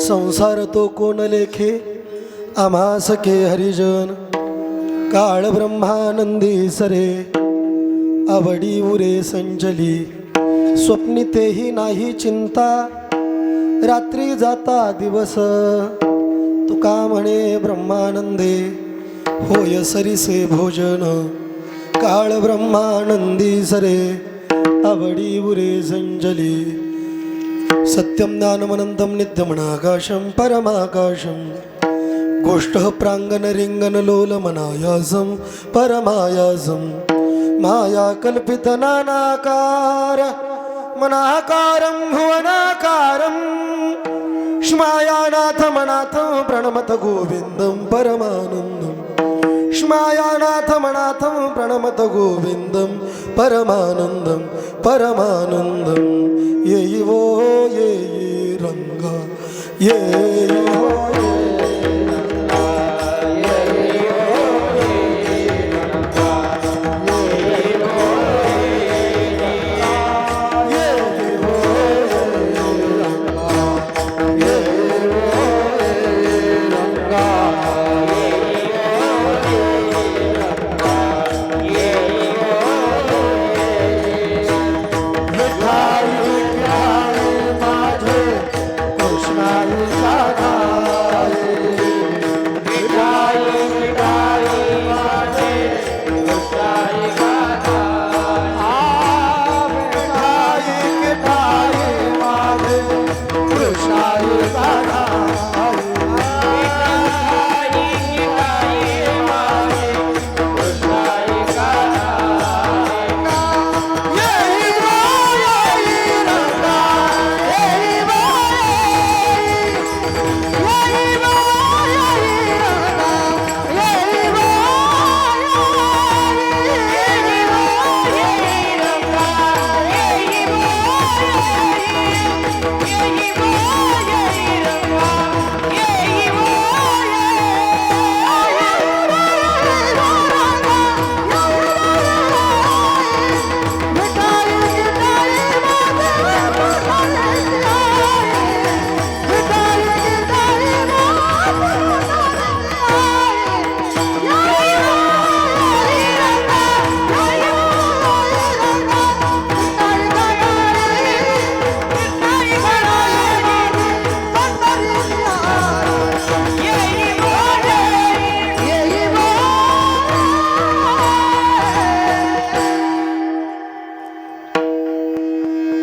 संसार तो कोण लेखे आम्हास के हरिजन काळ ब्रह्मानंदी सरे आवडी उरे संजली स्वप्नी तेही नाही चिंता रात्री जाता दिवस तुका म्हणे ब्रह्मानंदे होय सरिसे भोजन काळ ब्रह्मानंदी सरे आवडी उरे संजली सत्यं ज्ञानमनन्तं नित्यमनाकाशं परमाकाशं गोष्ठः प्राङ्गणरिङ्गणलोलमनायासं परमायासं मायाकल्पितनानाकार मनाकारं भुवनाकारं श्मायानाथमनाथं प्रणमत गोविन्दं परमानन्दं श्मायानाथमनाथं प्रणमत गोविन्दं परमानन्दं परमानन्दं येई वो येई रंगा येई वो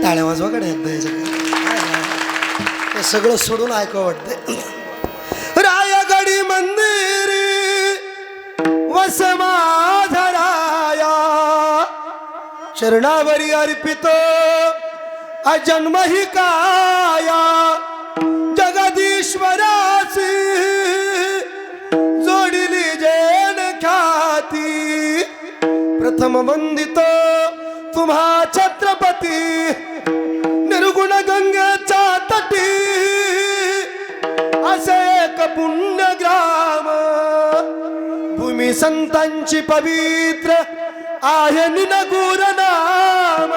टाळ्या वाजवा कडे एकदा हे सगळं सोडून ऐकावं वाटतंय. रायगडी मंदिरी वसमाधराया चरणावरी अर्पित अजन्म ही काया जगदीश्वरासी जोडिली जेन ख्याती प्रथम वंदित तुम्हा छत्रपती निर्गुण गंगेच्या तटी असे एक पुण्यग्राम भूमी संतांची पवित्र आहे निनगुर नाम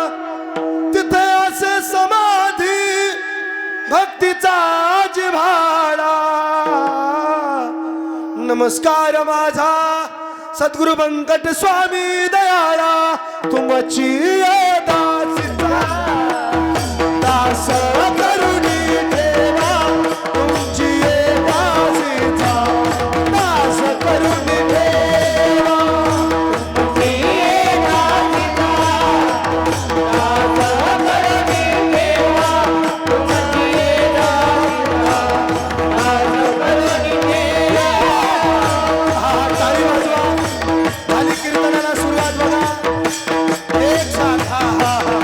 तिथे असे समाधी भक्तीचा जिव्हाळा. नमस्कार माझा सद्गुरु व्यंकट स्वामी दयाळा तुमची दास करुणी ठेवा तुमची दासीचा दास करुणी ठेवा कीर्तनाला सुरुवात बघा एक साथ हा हा हा.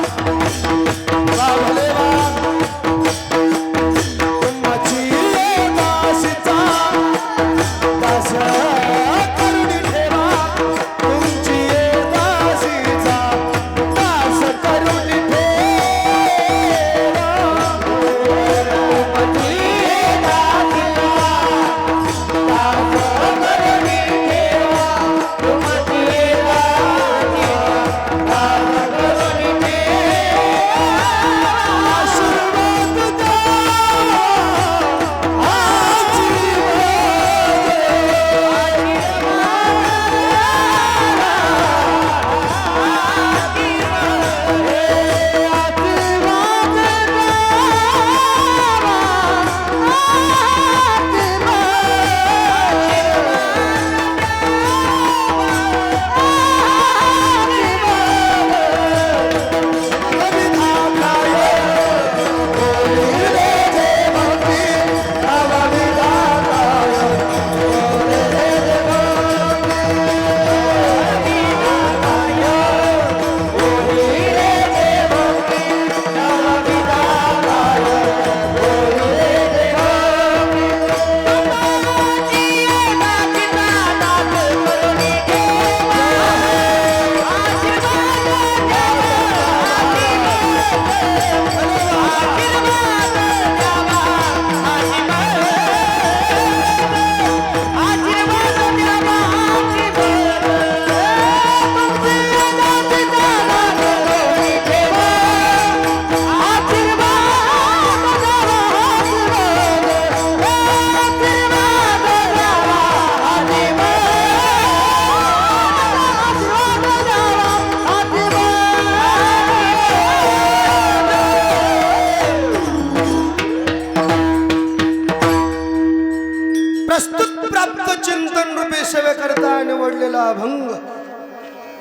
वेळा निवडलेला अभंग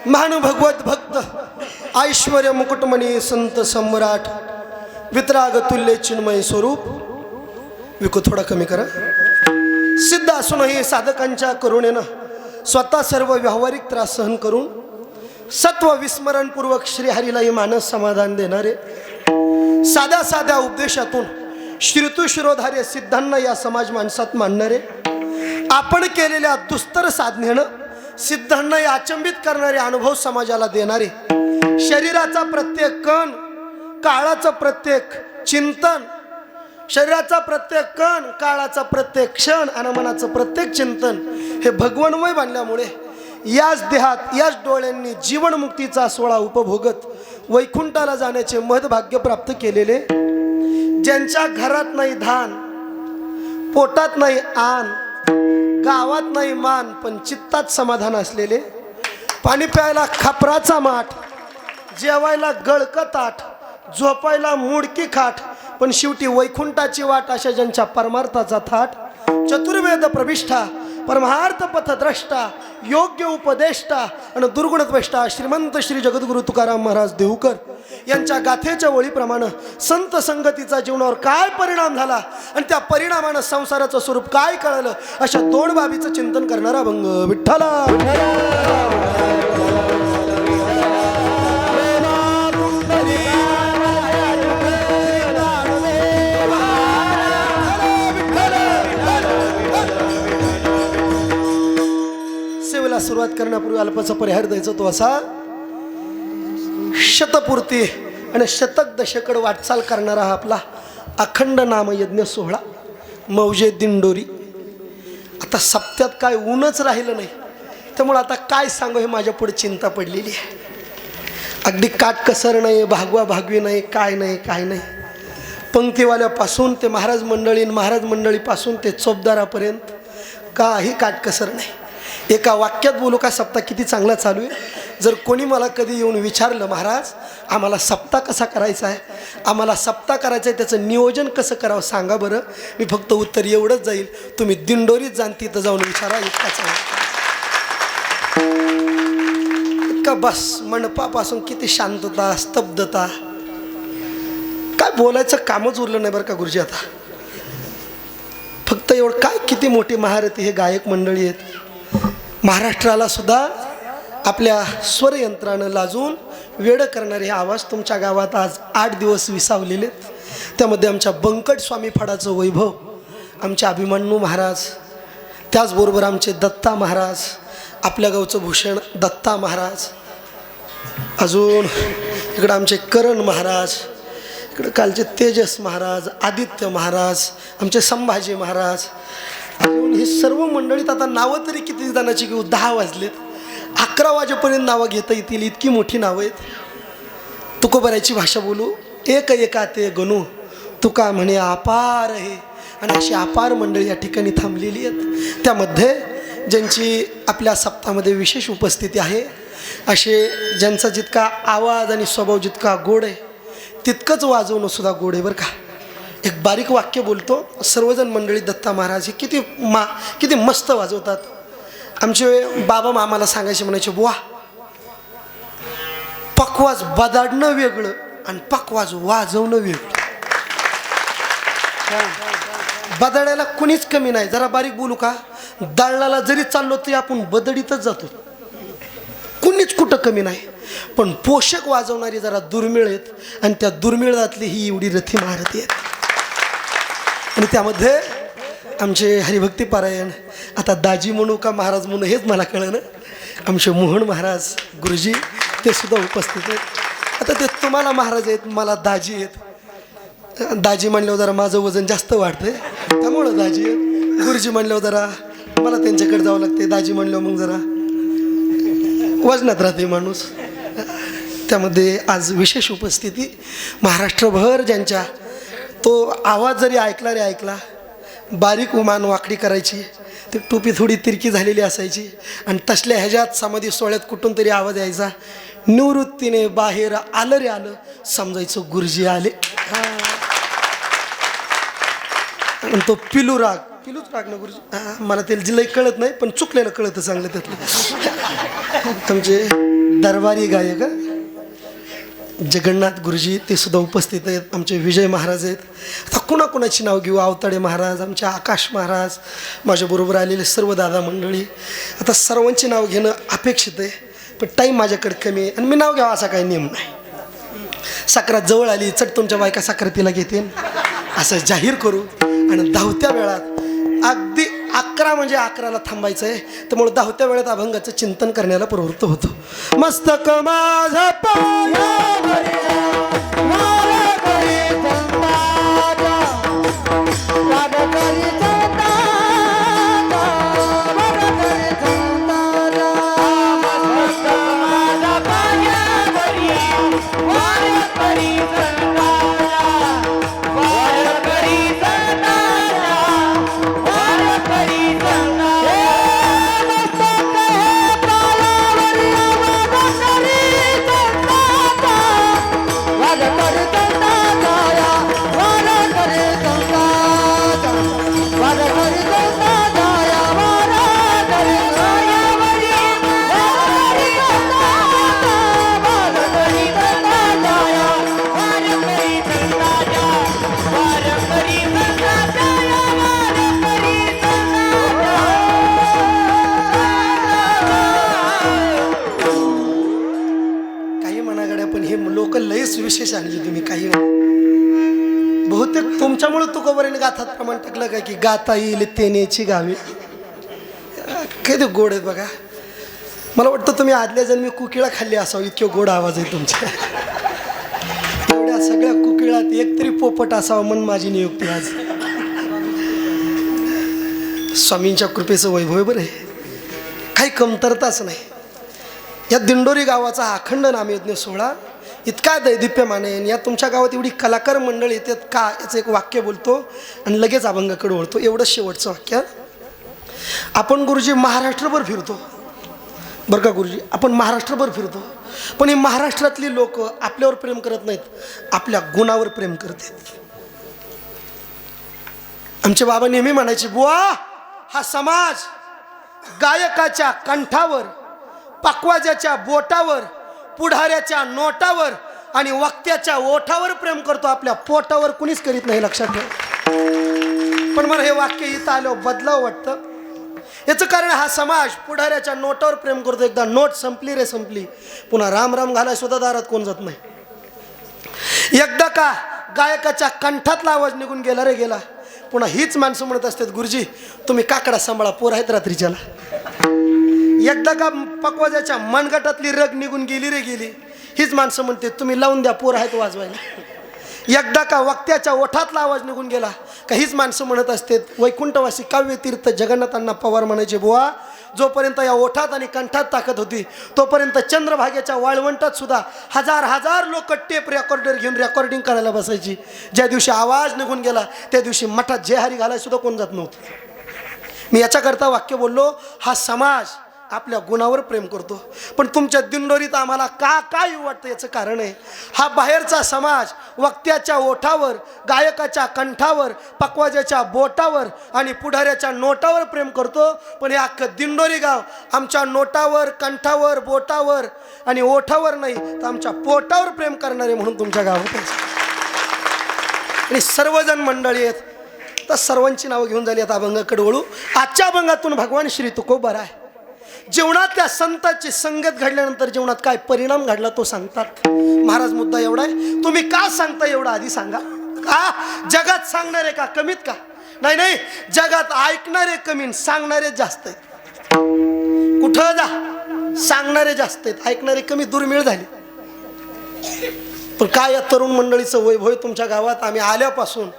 महान भगवत भक्त ऐश्वर्य मुकुटमणी संत सम्राट वितराग तुल्य चिन्मय स्वरूप विकू थोडा कमी करा सिद्ध असूनही साधकांच्या करुणेनं स्वतः सर्व व्यावहारिक त्रास सहन करून सत्व विस्मरणपूर्वक श्रीहरीलाही मानस समाधान देणारे साध्या साध्या उपदेशातून श्रुतू शिरोधार्य सिद्धांना या समाज माणसात मांडणारे आपण केलेल्या दुस्तर साधनेनं सिद्धांना अचंबित करणारे अनुभव समाजाला देणारे शरीराचा प्रत्येक कण काळाचं प्रत्येक चिंतन शरीराचा प्रत्येक कण काळाचा प्रत्येक क्षण आणि मनाचं प्रत्येक चिंतन हे भगवन्मय बनल्यामुळे याच देहात याच डोळ्यांनी जीवनमुक्तीचा सोहळा उपभोगत वैकुंठाला जाण्याचे महद्भाग्य प्राप्त केलेले ज्यांच्या घरात नाही धान पोटात नाही आन गावात नाही मान पण चित्तात समाधान असलेले पाणी प्यायला खापराचा माठ जेवायला गळकं ताट झोपायला मुडकी खाट पण शेवटी वैकुंठाची वाट अशा ज्यांच्या परमार्थाचा थाट चतुर्वेद प्रविष्ठा परमार्थ पथद्रष्टा योग्य उपदेष्टा आणि दुर्गुणद्वेष्टा श्रीमंत श्री जगद्गुरु तुकाराम महाराज देवकर यांच्या गाथेच्या ओळीप्रमाणे संत संगतीचा जीवनावर काय परिणाम झाला आणि त्या परिणामानं संसाराचं स्वरूप काय कळलं अशा दोन बाबीचं चिंतन करणारा अभंग विठ्ठला सुरुवात करण्यापूर्वी अल्पचा परिहार द्यायचा तो असा शतपूर्ती आणि शतक दशकड वाटचाल करणारा हा आपला अखंड नामयज्ञ सोहळा मौजे दिंडोरी आता सप्त्यात काय ऊनच राहिलं नाही त्यामुळे आता काय सांगू हे माझ्या पुढे चिंता पडलेली आहे अगदी काटकसर नाही भागवा भागवी नाही काय नाही पंक्तीवाल्यापासून ते महाराज मंडळीपासून ते चोपदारापर्यंत काही काटकसर नाही एका वाक्यात बोलू का सप्ताह किती चांगला चालू आहे जर कोणी मला कधी येऊन विचारलं महाराज आम्हाला सप्ताह कसा करायचा आहे आम्हाला सप्ताह करायचा आहे त्याचं नियोजन कसं करावं सांगा बरं मी फक्त उत्तर एवढंच जाईल तुम्ही दिंडोरीत जाण तिथं जाऊन विचारा इतकाच इतका बस मंडपापासून किती शांतता स्तब्धता काय बोलायचं कामच उरलं नाही बरं का गुरुजी आता फक्त एवढं काय किती मोठी महारथी हे गायक मंडळी आहेत महाराष्ट्राला सुद्धा आपल्या स्वरयंत्रानं लाजून वेड करणारे आवाज तुमच्या गावात आज 8 दिवस विसावलेले त्यामध्ये आमच्या बंकट स्वामी फडाचं वैभव आमचे अभिमन्यू महाराज त्याचबरोबर आमचे दत्ता महाराज आपल्या गावचं भूषण दत्ता महाराज अजून इकडं आमचे करण महाराज इकडं कालचे तेजस महाराज आदित्य महाराज आमचे संभाजी महाराज अजून ही सर्व मंडळीत आता नावं तरी किती जणांची घेऊ 10 वाजलेत 11 वाजेपर्यंत नावं घेता येतील इतकी मोठी नावं आहेत तुकोबरायची भाषा बोलू एक एका ते गणू तुका म्हणे अपार आहे आणि अशी अपार मंडळी या ठिकाणी थांबलेली आहेत त्यामध्ये ज्यांची आपल्या सप्ताहामध्ये विशेष उपस्थिती आहे असे ज्यांचा जितका आवाज आणि स्वभाव जितका गोड आहे तितकंच वाजवणं सुद्धा गोड आहे बरं का एक बारीक वाक्य बोलतो सर्वजण मंडळी दत्ता महाराज हे किती मस्त वाजवतात आमचे बाबा आम्हाला सांगायचे म्हणायचे बुवा पकवाज बदाडणं वेगळं आणि पकवाज वाजवणं वेगळं बदाडायला कुणीच कमी नाही जरा बारीक बोलू का दळणाला जरी चाललो तरी आपण बदडीतच जातो कुणीच कुठं कमी नाही पण पोषक वाजवणारी जरा दुर्मिळ आहेत आणि त्या दुर्मिळातली ही एवढी रथी महारथी आहेत आणि त्यामध्ये आमचे हरिभक्ती पारायण आता दाजी म्हणू का महाराज म्हणू हेच मला कळलं आमचे मोहन महाराज गुरुजी ते सुद्धा उपस्थित आहेत आता ते तुम्हाला महाराज आहेत मला दाजी आहेत दाजी म्हणल्यावर जरा माझं वजन जास्त वाढतंय त्यामुळं दाजी आहेत गुरुजी म्हणल्यावर जरा मला त्यांच्याकडे जावं लागते दाजी म्हणल्यावर मग जरा वजनात राहते माणूस त्यामध्ये आज विशेष उपस्थिती महाराष्ट्रभर ज्यांच्या तो आवाज जरी ऐकला बारीक उमान वाकडी करायची ती टोपी थोडी तिरकी झालेली असायची आणि तसल्या ह्याच्यात समाधी सोहळ्यात कुठून तरी आवाज यायचा निवृत्तीने बाहेर आलं रे आलं समजायचं गुरुजी आले आणि तो पिलू राग पिलूच रागणं गुरुजी. मला ते जिल्हा कळत नाही पण चुकलेलं कळतं चांगलं त्यातलं. तुमचे दरबारी गायक जगन्नाथ गुरुजी ते सुद्धा उपस्थित आहेत. आमचे विजय महाराज आहेत. आता कुणाकुणाची नाव घेऊ? आवताडे महाराज, आमचे आकाश महाराज, माझ्याबरोबर आलेले सर्व दादा मंडळी. आता सर्वांची नाव घेणं अपेक्षित आहे पण टाईम माझ्याकडे कमी आहे आणि मी नाव घ्यावं असा काही नियम नाही. साखरात जवळ आली चट तुमच्या बायका साखरातीला घेतील असं जाहीर करू आणि धावत्या वेळात अगदी 11 म्हणजे 11ला थांबायचं आहे. त्यामुळे धावत्या वेळात अभंगाचं चिंतन करण्याला प्रवृत्त होतो. मस्तक माझा विशेष आणली तुम्ही काही. बहुतेक तुमच्यामुळे तुकोबरीने गाथात प्रमाण टाकलं काय की गाता येईल तेनेची गावी. किती गोड आहेत बघा. मला वाटतं तुम्ही आदल्या जन्मी कुकिळा खाल्ली असावं इतके गोड आवाज आहे तुमचे. एवढ्या सगळ्या कुकिळात एक तरी पोपट असावं मन माझी नियुक्ती आज. स्वामींच्या कृपेचं वैभव बरं आहे, काही कमतरताच नाही. या दिंडोरी गावाचा अखंड नामयज्ञ सोहळा इतका दैदिप्यमान आहे. या तुमच्या गावात एवढी कलाकार मंडळी येतात का याचं एक वाक्य बोलतो आणि लगेच अभंगाकडे वळतो. एवढंच शेवटचं वाक्य. आपण गुरुजी महाराष्ट्रभर फिरतो बरं का गुरुजी, आपण महाराष्ट्रभर फिरतो पण ही महाराष्ट्रातली लोक आपल्यावर प्रेम करत नाहीत, आपल्या गुणावर प्रेम करतात. आमचे बाबा नेहमी म्हणायचे, बुवा हा समाज गायकाच्या कंठावर, पकवाजाच्या बोटावर, पुढाऱ्याच्या नोटावर आणि वक्त्याच्या ओठावर प्रेम करतो, आपल्या पोटावर कुणीच करीत नाही, लक्षात ठेव. पण मला हे वाक्य इथं आल्यावर बदलावं वाटतं. याचं कारण हा समाज पुढाऱ्याच्या नोटावर प्रेम करतो. एकदा नोट संपली रे संपली, पुन्हा राम राम घालाय सुद्धा दारात कोण जात नाही. एकदा का गायकाच्या कंठातला आवाज निघून गेला रे गेला, पुन्हा हीच माणसं म्हणत असतात, गुरुजी तुम्ही काकडा सांभाळा, पोर आहेत रात्रीच्याला. एकदा का पकवाजाच्या मनगटातली रग निघून गेली रे गेली, हीच माणसं म्हणते तुम्ही लावून द्या, पोर आहेत वाजवायला. एकदा का वक्त्याच्या ओठातला आवाज निघून गेला का हीच माणसं म्हणत असते, वैकुंठवासी काव्यतीर्थ जगन्नाथांना पवार म्हणायचे, बुवा जोपर्यंत या ओठात आणि कंठात ताकद होती तोपर्यंत चंद्रभागेच्या वाळवंटात सुद्धा हजार हजार लोक टेप रेकॉर्डर घेऊन रेकॉर्डिंग करायला बसायची. ज्या दिवशी आवाज निघून गेला त्या दिवशी मठात जेहारी घालाय सुद्धा कोण जात नव्हतं. मी याच्याकरता वाक्य बोललो, हा समाज आपल्या गुणावर प्रेम करतो. पण तुमच्या दिंडोरीत आम्हाला का काय वाटतं याचं कारण आहे, हा बाहेरचा समाज वक्त्याच्या ओठावर, गायकाच्या कंठावर, पकवाजाच्या बोटावर आणि पुढाऱ्याच्या नोटावर प्रेम करतो. पण हे अख्खं दिंडोरी गाव आमच्या नोटावर, कंठावर, बोटावर आणि ओठावर नाही तर आमच्या पोटावर प्रेम करणारे म्हणून तुमच्या गावात. आणि सर्वजण मंडळी आहेत तर सर्वांची नावं घेऊन झाली. आता अभंगाकडे वळू. आजच्या अभंगातून भगवान श्री तुकोबार आहे. जेवणात त्या संतांची संगत घडल्यानंतर जेवणात काय परिणाम घडला तो सांगतात. महाराज मुद्दा एवढा आहे, तुम्ही का सांगता एवढा आधी सांगा. का जगात सांगणारे का कमीत का? नाही नाही, जगात ऐकणारे कमी, सांगणारे जास्त आहेत. कुठं जा सांगणारे जास्त आहेत, ऐकणारे कमी, दुर्मिळ झाले. पण काय या तरुण मंडळीचं वैभव तुमच्या गावात. आम्ही आल्यापासून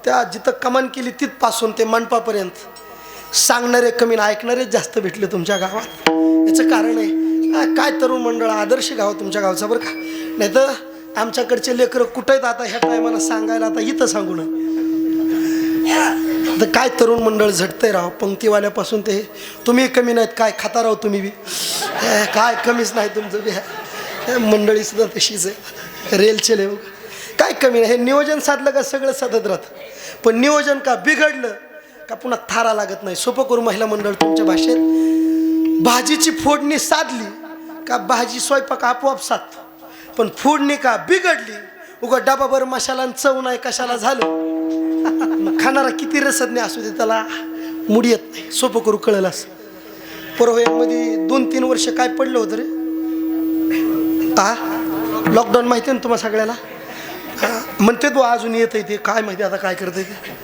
त्या जिथं कमान केली तिथपासून ते मंडपापर्यंत सांगणारे कमी ऐकणारे जास्त भेटले तुमच्या गावात. याचं कारण आहे काय तरुण मंडळ आदर्श गाव तुमच्या गावचा बरं का. नाही तर आमच्याकडचे लेकरं कुठं आहेत आता ह्या टायमाला सांगायला, आता इथं सांगू नये. तर काय तरुण मंडळ झटतंय राव, पंक्तीवाल्यापासून ते तुम्ही कमी नाहीत, काय खाता राव तुम्ही बी, काय कमीच नाही तुमचं बी. मंडळी सुद्धा तशीच आहे, रेलचे लेव काय कमी नाही. हे नियोजन साधलं का सगळं साधत राहतं, पण नियोजन का बिघडलं का पुन्हा थारा लागत नाही. सोपं करू महिला मंडळ तुमच्या भाषेत. भाजीची फोडणी साधली का भाजी स्वयंपाक आपोआप साधतो, पण फोडणी का बिघडली उगा डबाभर मसाला चव नाही कशाला झालं. खाणारा किती रसज्ञ असू दे त्याला मुडी येत नाही. सोपं करू कळलं असं. परवयामध्ये 2-3 वर्ष काय पडलं होतं रे. लॉकडाऊन माहिती आहे ना तुम्हाला सगळ्याला. म्हणते तो अजून येत आहे ते काय माहिती आता काय करत आहे ते.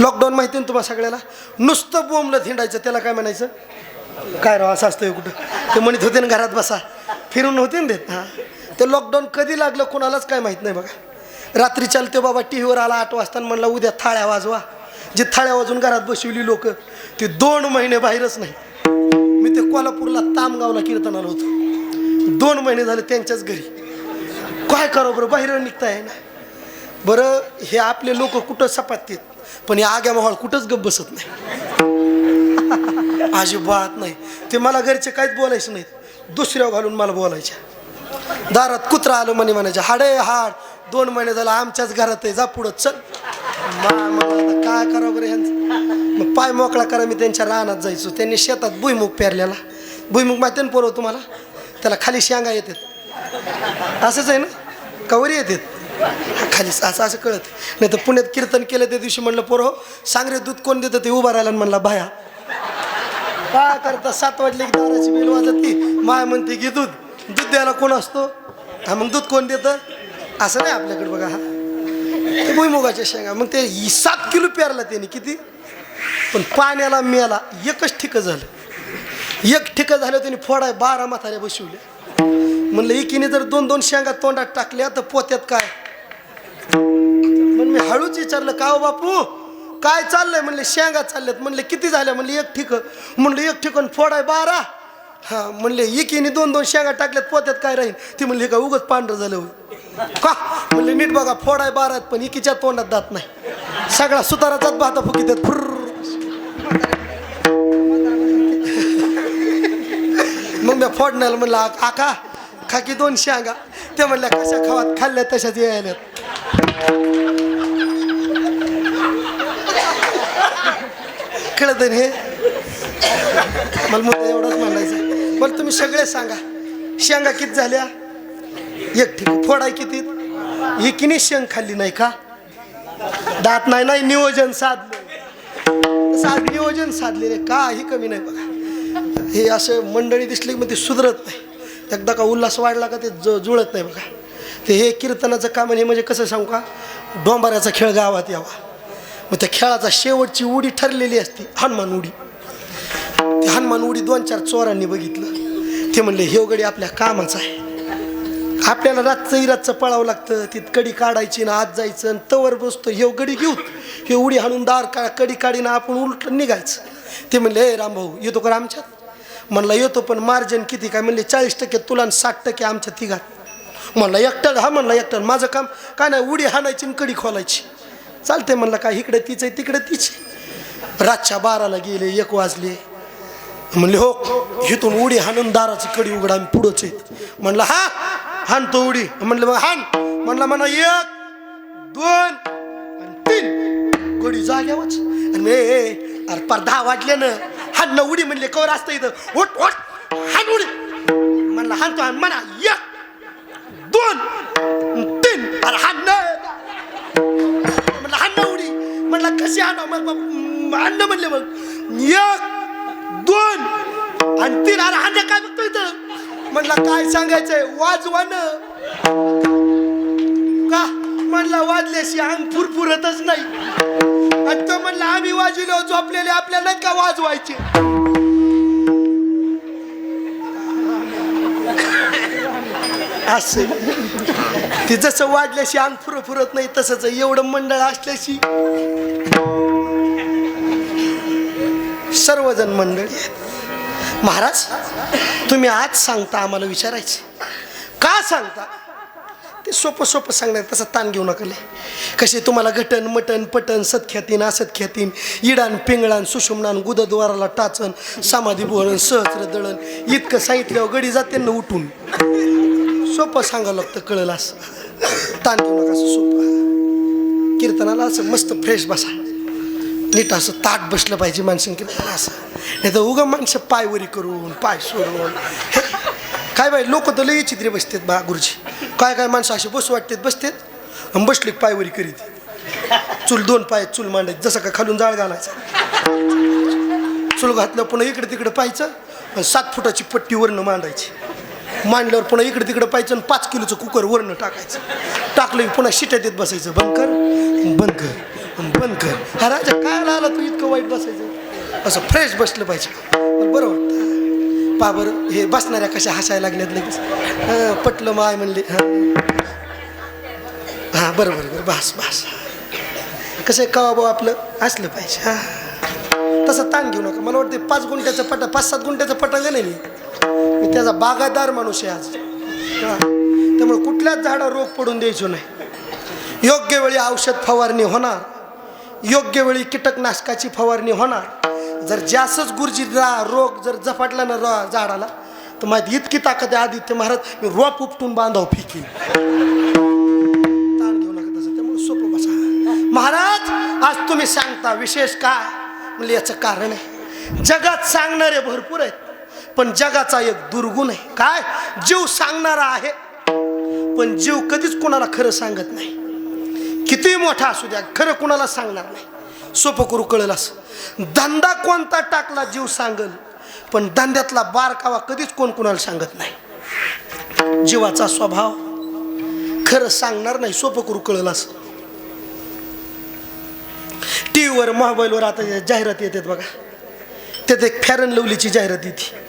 लॉकडाऊन माहिती आहे ना तुम्हाला सगळ्याला. नुसतं बोंबलं हिंडायचं त्याला काय म्हणायचं. काय राव असं असतं कुठं. ते म्हणत होते ना घरात बसा फिरून होते ना देत. ते लॉकडाऊन कधी लागलं कोणालाच काय माहीत नाही बघा. रात्री चालते बाबा टी व्हीवर आला 8 वाजता म्हणला उद्या थाळ्या वाजवा. जे थाळ्या वाजून घरात बसवली लोक ते 2 महिने बाहेरच नाही. मी ते कोल्हापूरला तामगावला कीर्तनाला होतो. 2 महिने झाले त्यांच्याच घरी. काय करावं बरं बाहेर निघताय ना. बरं हे आपले लोक कुठं सपाततेत पण या आग्या मोहाळ कुठंच गप बसत नाही. अजिबात नाही. ते मला घरचे काहीच बोलायचं नाहीत. दुसऱ्यावर घालून मला बोलायच्या. दारात कुत्रा आलं म्हणायचे हाडे हाड 2 महिने झाला आमच्याच घरात आहे जा पुढं चल. मला काय करावं बरं ह्यांचं. मग पाय मोकळा करा मी त्यांच्या रानात जायचो. त्यांनी शेतात भुईमुग पेरलेला. भुईमुग माहिती ना पोरव तुम्हाला. त्याला खाली शेंगा येतात असंच आहे ना कवरी येतात खाली असं असं कळत नाही. तर पुण्यात कीर्तन केलं त्या दिवशी म्हणलं पोरं सांग रे दूध कोण देतं ते उभा राहिला म्हणला बाया काय करता. 7 वाजले की दाराची बेल वाजती माय म्हणते की दूध दूध द्यायला कोण असतो. मग दूध कोण देतं असं नाही आपल्याकडे बघा. ते भुईमुगाच्या शेंगा मग ते 7 किलो पेरला त्याने किती. पण पाण्याला मेला एकच ठिकं झालं. एक ठिकं झालं त्याने फोडाय 12 म्हाताऱ्या बसवल्या. म्हणलं एकीने जर 2-2 शेंगा तोंडात टाकल्या तर पोत्यात काय. म्हणून मी हळूच विचारलं का हो बापू काय चाललंय. म्हणले शेंगा चालल्यात. म्हणले किती झाल्या. म्हणले एक ठिकं. म्हणलं एक ठिकण फोडाय 12. म्हणले एकीने 2-2 शेंगा टाकल्यात पोत्यात काय राहील. ती म्हणली का उगच पांढरं झालं का. म्हणले नीट बघा फोडाय 12 पण एकीच्या तोंडात दात नाही. सगळा सुताराचाच भाता फुकी देत फुर. मग मी फोडण्याला म्हणलं आका खा की 2 शेंगा. ते म्हणल्या कशा खावात खाल्ल्या तशाच यायल्यात. कळत हे मला मुद्दा एवढाच म्हणायचं. बरं तुम्ही सगळे सांगा शेंगा किती झाल्या. एक ठीक फोडाय किती. एकीने शेंग खाल्ली नाही का. दात नाही नाही नियोजन साधलं. नियोजन साधलेले काही कमी नाही बघा. हे असं मंडळी दिसली मग ते सुधरत नाही. एकदा का उल्हास वाढला का ते जुळत नाही बघा. ते हे कीर्तनाचं काम हे म्हणजे कसं सांगू का डोंबाऱ्याचा खेळ गावात यावा. मग त्या खेळाचा शेवटची उडी ठरलेली असती हनुमान उडी. ती हनुमान उडी 2-4 चोरांनी बघितलं. ते म्हणले हे गडी आपल्या कामाचं आहे. आपल्याला रातचं पळावं लागतं. ती कडी काढायची ना आत जायचं आणि तवर बसतो हे गडी घेऊ हे उडी हाणून दार कडी काढीनं आपण उलट निघायचं. ते म्हणले हे रामभाऊ येतो का आमच्यात. म्हणला येतो पण मार्जिन किती काय. म्हणले 40% तुला आणि 60% आमच्या तिघात. म्हणला एकटं म्हणला एकटं माझं काम काय नाही उडी हाणायची आणि कडी खोलायची चालते. म्हणलं काय इकडे तीच आहे तिकडे तीच. रातच्या 12ला गेले 1 वाजले. म्हणले हो इथून उडी हाणून दाराची कडी उघडा आम्ही पुढंच आहेत. म्हणलं हाणतो उडी. म्हणलं मग हाण. म्हणला म्हणा 1 2 आणि 3 कडी जाग्यावच. आणि अरे पार 10 वाजले ना हाण ना उडी. म्हणले कवर असतं इथं ओट ओट हाण उडी. म्हणला हाणतो हाण म्हणा 1 2 3 अरे हाण ना. म्हणलं हाण ना उडी. म्हणला कशी हाणा. हाण ना म्हणले मग 1 2 आणि 3 अरे हाण काय बघतो इथं. म्हणला काय सांगायचंय वाजवानं का. म्हणला वाजल्याशी अंग फुरफुरतच नाही. आणि तो म्हणला आम्ही वाजवलो झोपलेले आपल्याला नाही का वाजवायचे. असे ते जसं वाजल्याशी अंग फुरफुरत नाही तसंच एवढं मंडळ असल्याशी सर्वजण मंडळी आहेत. महाराज तुम्ही आज सांगता आम्हाला विचारायचे का सांगता. ते सोपं सांगणार तसं ताण घेऊ नका. कसे तुम्हाला घटन मटन पटन सत्ख्यातीन असत्ख्यातीन इडान पिंगळान सुषुम्नान गुदद्वाराला टाचन समाधी बोळण सहस्र दळण इतकं सांगितल्यावर गडी जाते ना उठून. सोपं सांगावं लागतं कळलं असं. ताण घेऊ नका असं सोपं. कीर्तनाला असं मस्त फ्रेश बसा नीट असं ताट बसलं पाहिजे माणसं की असं, नाही तर उगा माणसं पायवरी करून पाय सोडून काय बाई लोक तर लई चित्रे बसतात बा गुरुजी. काय काय माणसं असे बसू वाटतात बसतात आणि बसले पायवरी करीत. चूल 2 पाय चूल मांडायचं जसं का खालून जाळ घालायचा. चूल घातलं पुन्हा इकडे तिकडे पाहायचं आणि 7 फुटाची पट्टी वरनं मांडायची. मांडल्यावर पुन्हा इकडे तिकडे पाहायचं आणि 5 किलोचं कुकर वरनं टाकायचं. टाकलं की पुन्हा शिट्या देत बसायचं. बंद कर बंद कर बंद कर. हा राजा काय आला तू इतकं वाईट बसायचं. असं फ्रेश बसलं पाहिजे. बरं वाटतं पा बरं. हे बसणाऱ्या कशा हसायला लागल्यात लगेच. पटलं माय म्हणले. हां बरं बरं बरं बस बस. कसं आहे कवा भाऊ आपलं असलं पाहिजे. हां तसं ताण घेऊ नका. मला वाटतं 5 गुंठ्याचं 5-7 गुंठ्याचं पटांगण आहे. मी त्याचा बागायतदार माणूस आहे आज. त्यामुळे कुठल्याच झाडावर रोग पडून द्यायचो नाही. योग्य वेळी औषध फवारणी होणार, योग्य वेळी कीटकनाशकाची फवारणी होणार. जर जास्तच गुरुजीला रोग जर झपाटला ना झाडाला तर माहिती इतकी ताकद आहे आदित्य महाराज मी रोप उपटून बांधाव फेकीन. ताण घेऊ नका तसं. त्यामुळे सोपं बसा. महाराज आज तुम्ही सांगता विशेष काय म्हणजे याचं कारण आहे जगात सांगणारे भरपूर आहेत पण जगाचा एक दुर्गुण आहे. काय जीव सांगणारा आहे पण जीव कधीच कोणाला खरं सांगत नाही. किती मोठा असू द्या खरं कोणाला सांगणार नाही. सोपं करू कळेल असं. धंदा कोणता टाकला जीव सांगल पण धंद्यातला बारकावा कधीच कोण कोणाला सांगत नाही. जीवाचा स्वभाव खरं सांगणार नाही. सोपं करू कळेल असं. टीव्हीवर मोबाईलवर आता जाहिरात येतात बघा. त्यात एक फेअर अँड लवलीची जाहिरात येते.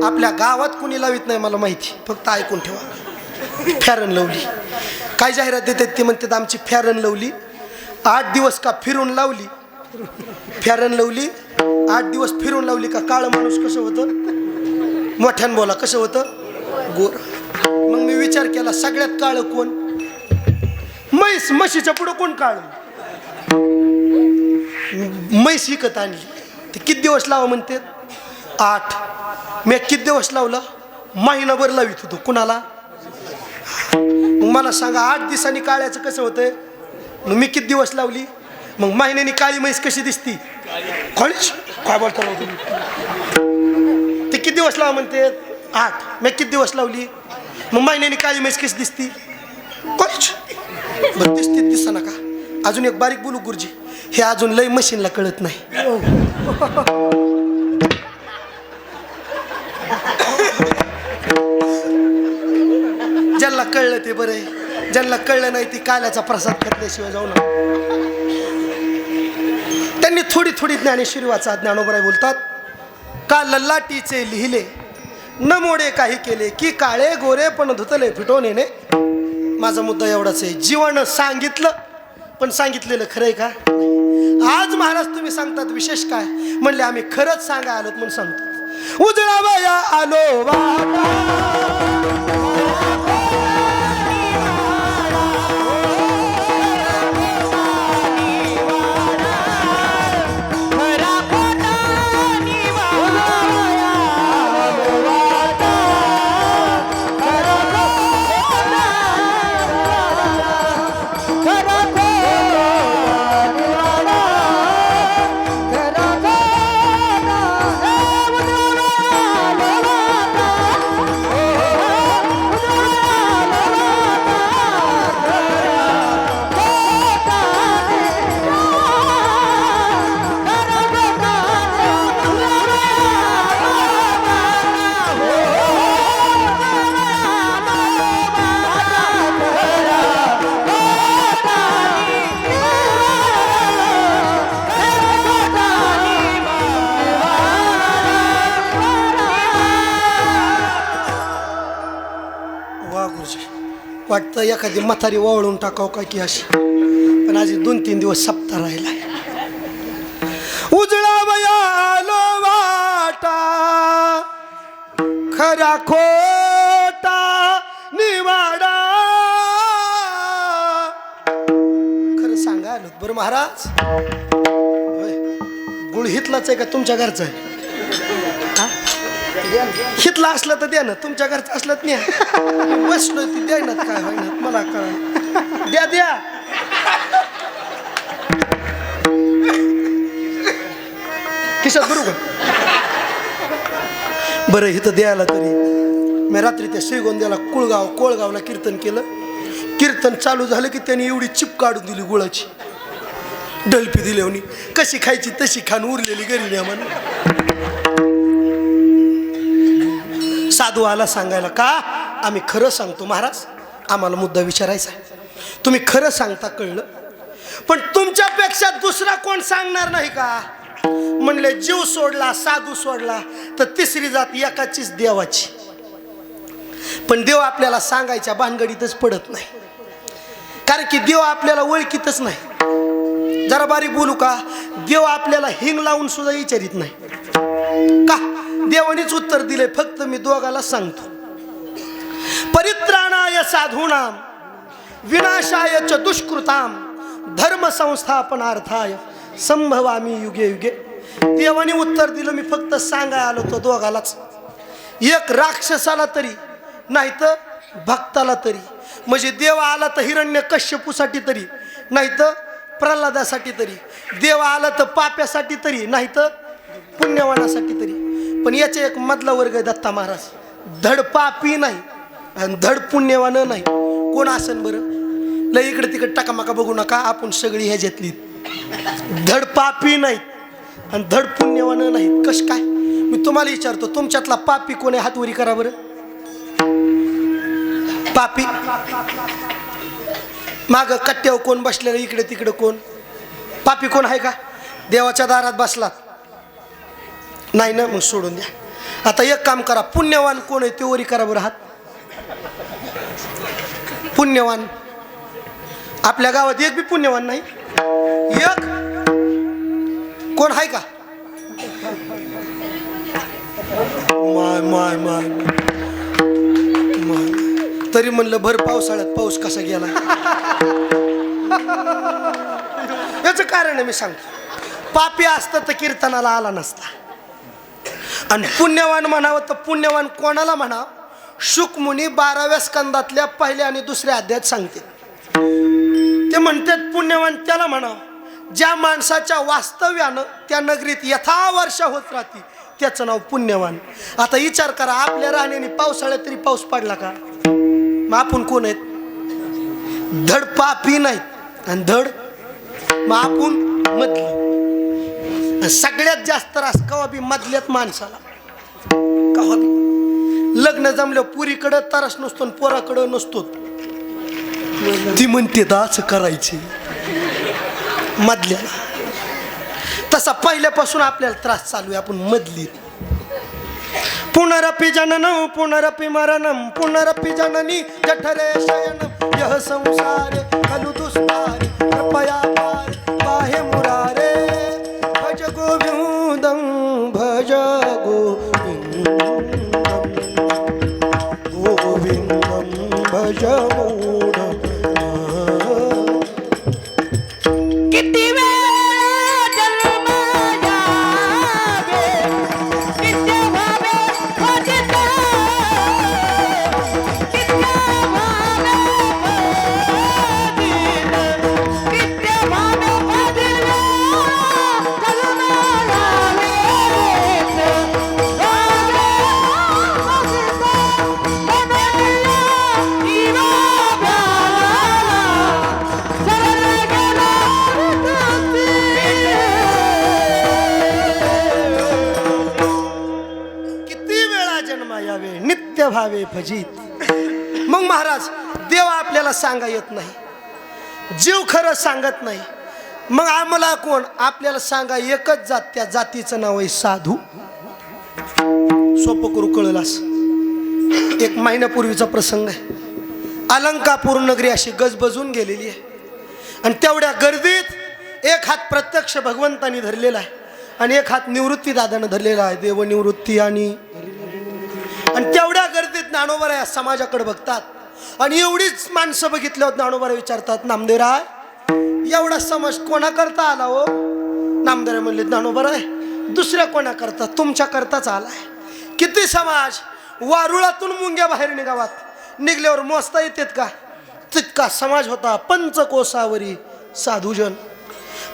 आपल्या गावात कोणी लावित नाही मला माहिती फक्त ऐकून ठेवा. फेअर अँड लवली काय जाहिरात देतात ते म्हणतात आमची फेअर अँड लवली 8 दिवस का फिरून लावली. फेअर अँड लवली 8 दिवस फिरून लावली का काळं माणूस कसं होतं मोठ्यानं बोला कसं होतं गोर. मग मी विचार केला सगळ्यात काळं कोण म्हैस. म्हशीच्या पुढं कोण काळं. म्हैस विकत आणली ते किती दिवस लावा म्हणते 8. मी किती दिवस लावलं महिनाभर लावित होतो कुणाला. मग मला सांगा 8 दिवसांनी काळ्याचं कसं होतंय. मग मी किती दिवस लावली मग महिन्यानी काळी म्हैस कशी दिसती कॉलेज काय बोलता ते किती दिवस लावा म्हणते 8. मी किती दिवस लावली मग महिन्यानी काळी म्हैस कशी दिसती कॉलेज बरं दिसते दिसा नका. अजून एक बारीक बोलू गुरुजी हे अजून लय मशीनला कळत नाही. ज्यांना कळलं ते बरं आहे. ज्यांना कळलं नाही ती काल्याचा प्रसाद करण्याशिवाय जाऊ नका. त्यांनी थोडी थोडी ज्ञानेश्वरी वाचा. ज्ञानोबराय बोलतात का ललाटीचे लिहिले न मोडे काही केले की काळे गोरे पण धुतले फिटवून येणे. माझा मुद्दा एवढाच आहे. जीवन सांगितलं पण सांगितलेलं खरं आहे का. आज महाराज तुम्ही सांगतात विशेष काय म्हणले आम्ही खरंच सांगा आलोत म्हणून सांगतो. उजळावया आलो वाटा वाटतं एखादी म्हातारी वळून टाकाव का की अशी पण आज 2-3 दिवस सप्ताह राहिला. उजळावया आलो वाटा खरा खोटा निवाडा. खरं सांगा आलो बरं महाराज. गुळ हितलाच आहे का तुमच्या घरचा आहे. हितला असलं तर द्या ना तुमच्या घरचं असलं तर न्या. बसलो ती द्या ना काय होईना मला कळलं. द्या द्या खिशात भरू का? बरं इथं द्यायला तरी मी रात्री त्या श्रीगोंद्याला कोळगावला कीर्तन केलं. कीर्तन चालू झालं की त्यांनी एवढी चिप काढून दिली गुळाची, डलपी दिली होती. कशी खायची तशी खान उरलेली घरी न्या म्हणून. साधू आला सांगायला का आम्ही खरं सांगतो महाराज, आम्हाला मुद्दा विचारायचा आहे. तुम्ही खरं सांगता कळलं, पण तुमच्यापेक्षा दुसरा कोण सांगणार नाही का? म्हणले जीव सोडला साधू सोडला तर तिसरी जात एकाचीच देवाची. पण देव आपल्याला सांगायच्या भानगडीतच पडत नाही, कारण की देव आपल्याला ओळखीतच नाही. जरा बारीक बोलू का, देव आपल्याला हिंग लावून सुद्धा विचारित नाही का. देवानीच उत्तर दिले, फक्त मी दोघाला सांगतो. परित्राणाय साधूनाम विनाशाय च दुष्कृताम धर्म संस्थापनार्थाय संभवामी युगे युगे. देवानी उत्तर दिलं, मी फक्त सांगाय आलो तो दोघालाच. एक राक्षसाला तरी नाही तर भक्ताला तरी. म्हणजे देव आला तर हिरण्यकश्यपूसाठी तरी, नाही तर प्रल्हादासाठी तरी. देव आला तर पाप्यासाठी तरी, नाही तर पुण्यवानासाठी तरी. पण याचे एक मधला वर्ग आहे दत्ता महाराज. धड पापी नाही आणि धड पुण्यवान नाही. कोण असन बरं? लय इकडे तिकडे टाकामाका बघू नका, आपण सगळी ह्याच्यातली. धड पापी नाहीत आणि धड पुण्यवान नाहीत. कश काय? मी तुम्हाला विचारतो, तुमच्यातला पापी कोण आहे? हातवरी करा बरं. पापी माग कट्ट्यावर कोण बसलेलं, इकडे तिकडे कोण पापी कोण आहे का? देवाच्या दारात बसलात नाही ना, मग सोडून द्या. आता एक काम करा, पुण्यवान कोण आहे ते वरी करा बरं हात. पुण्यवान आपल्या गावात एक बी पुण्यवान नाही. एक कोण आहे का? माय माय माय माय. तरी म्हणलं भर पावसाळ्यात पाऊस कसा गेला. याचं कारण आहे मी सांगतो. पापी असतं तर कीर्तनाला आला नसता. आणि पुण्यवान म्हणावं तर पुण्यवान कोणाला म्हणावं? शुकमुनी 12व्या स्कंदातल्या पहिल्या आणि दुसऱ्या अध्यायात सांगते. ते म्हणतात पुण्यवान त्याला म्हणावं ज्या माणसाच्या वास्तव्यानं त्या नगरीत यथावर्षा होत राहते, त्याचं नाव पुण्यवान. आता विचार करा, आपल्या राहण्याने पावसाळ्यात तरी पाऊस पडला का? मग आपण कोण आहेत? धड पापी नाहीत आणि धड मग आपण मधली. सगळ्यात जास्त रास कवा बी मधल्यात माणसाला. कवा बी लग्न जमलं पुरीकडं तरस नसतो आणि पोराकडं नसतो. ती म्हणते असं करायचे मधल्याला. तसा पहिल्यापासून आपल्याला त्रास चालू आहे, आपण मधली. पुनरपि जननम पुनरपि मरणम पुनरपि जननी जठरे शयनम यह संसारे खलु दुस्तारे कृपया पार पाहे मुरारे. भज गोविंदम भज गोविंदम गोविंदम भज मूढ. भावे फजित. मग महाराज देव आपल्याला सांगा येत नाही, जीव खरं सांगत नाही. मग आम्हाला कोण? आपल्याला सांगा एकच जात, त्या जातीचं नाव आहे साधू. सोपं करू कळलास. एक महिन्यापूर्वीचा प्रसंग आहे. अलंकापूर नगरी अशी गजबजून गेलेली आहे आणि तेवढ्या गर्दीत एक हात प्रत्यक्ष भगवंतानी धरलेला आहे आणि एक हात निवृत्ती दादानं धरलेला आहे. देवनिवृत्ती आणि तेवढ्या गर्दीत ज्ञानोबा समाजाकडे बघतात आणि एवढीच माणसं बघितल्यावर ज्ञानोबा विचारतात, नामदेवराय एवढा समाज कोणाकरता आला हो? नामदेवराय म्हणले, ज्ञानोबा दुसऱ्या कोणाकरता? तुमच्या करताच आलाय. किती समाज वारुळातून मुंग्या बाहेर निघावात निघल्यावर मोजता येतात का? तितका समाज होता. पंचकोसावरी साधूजन.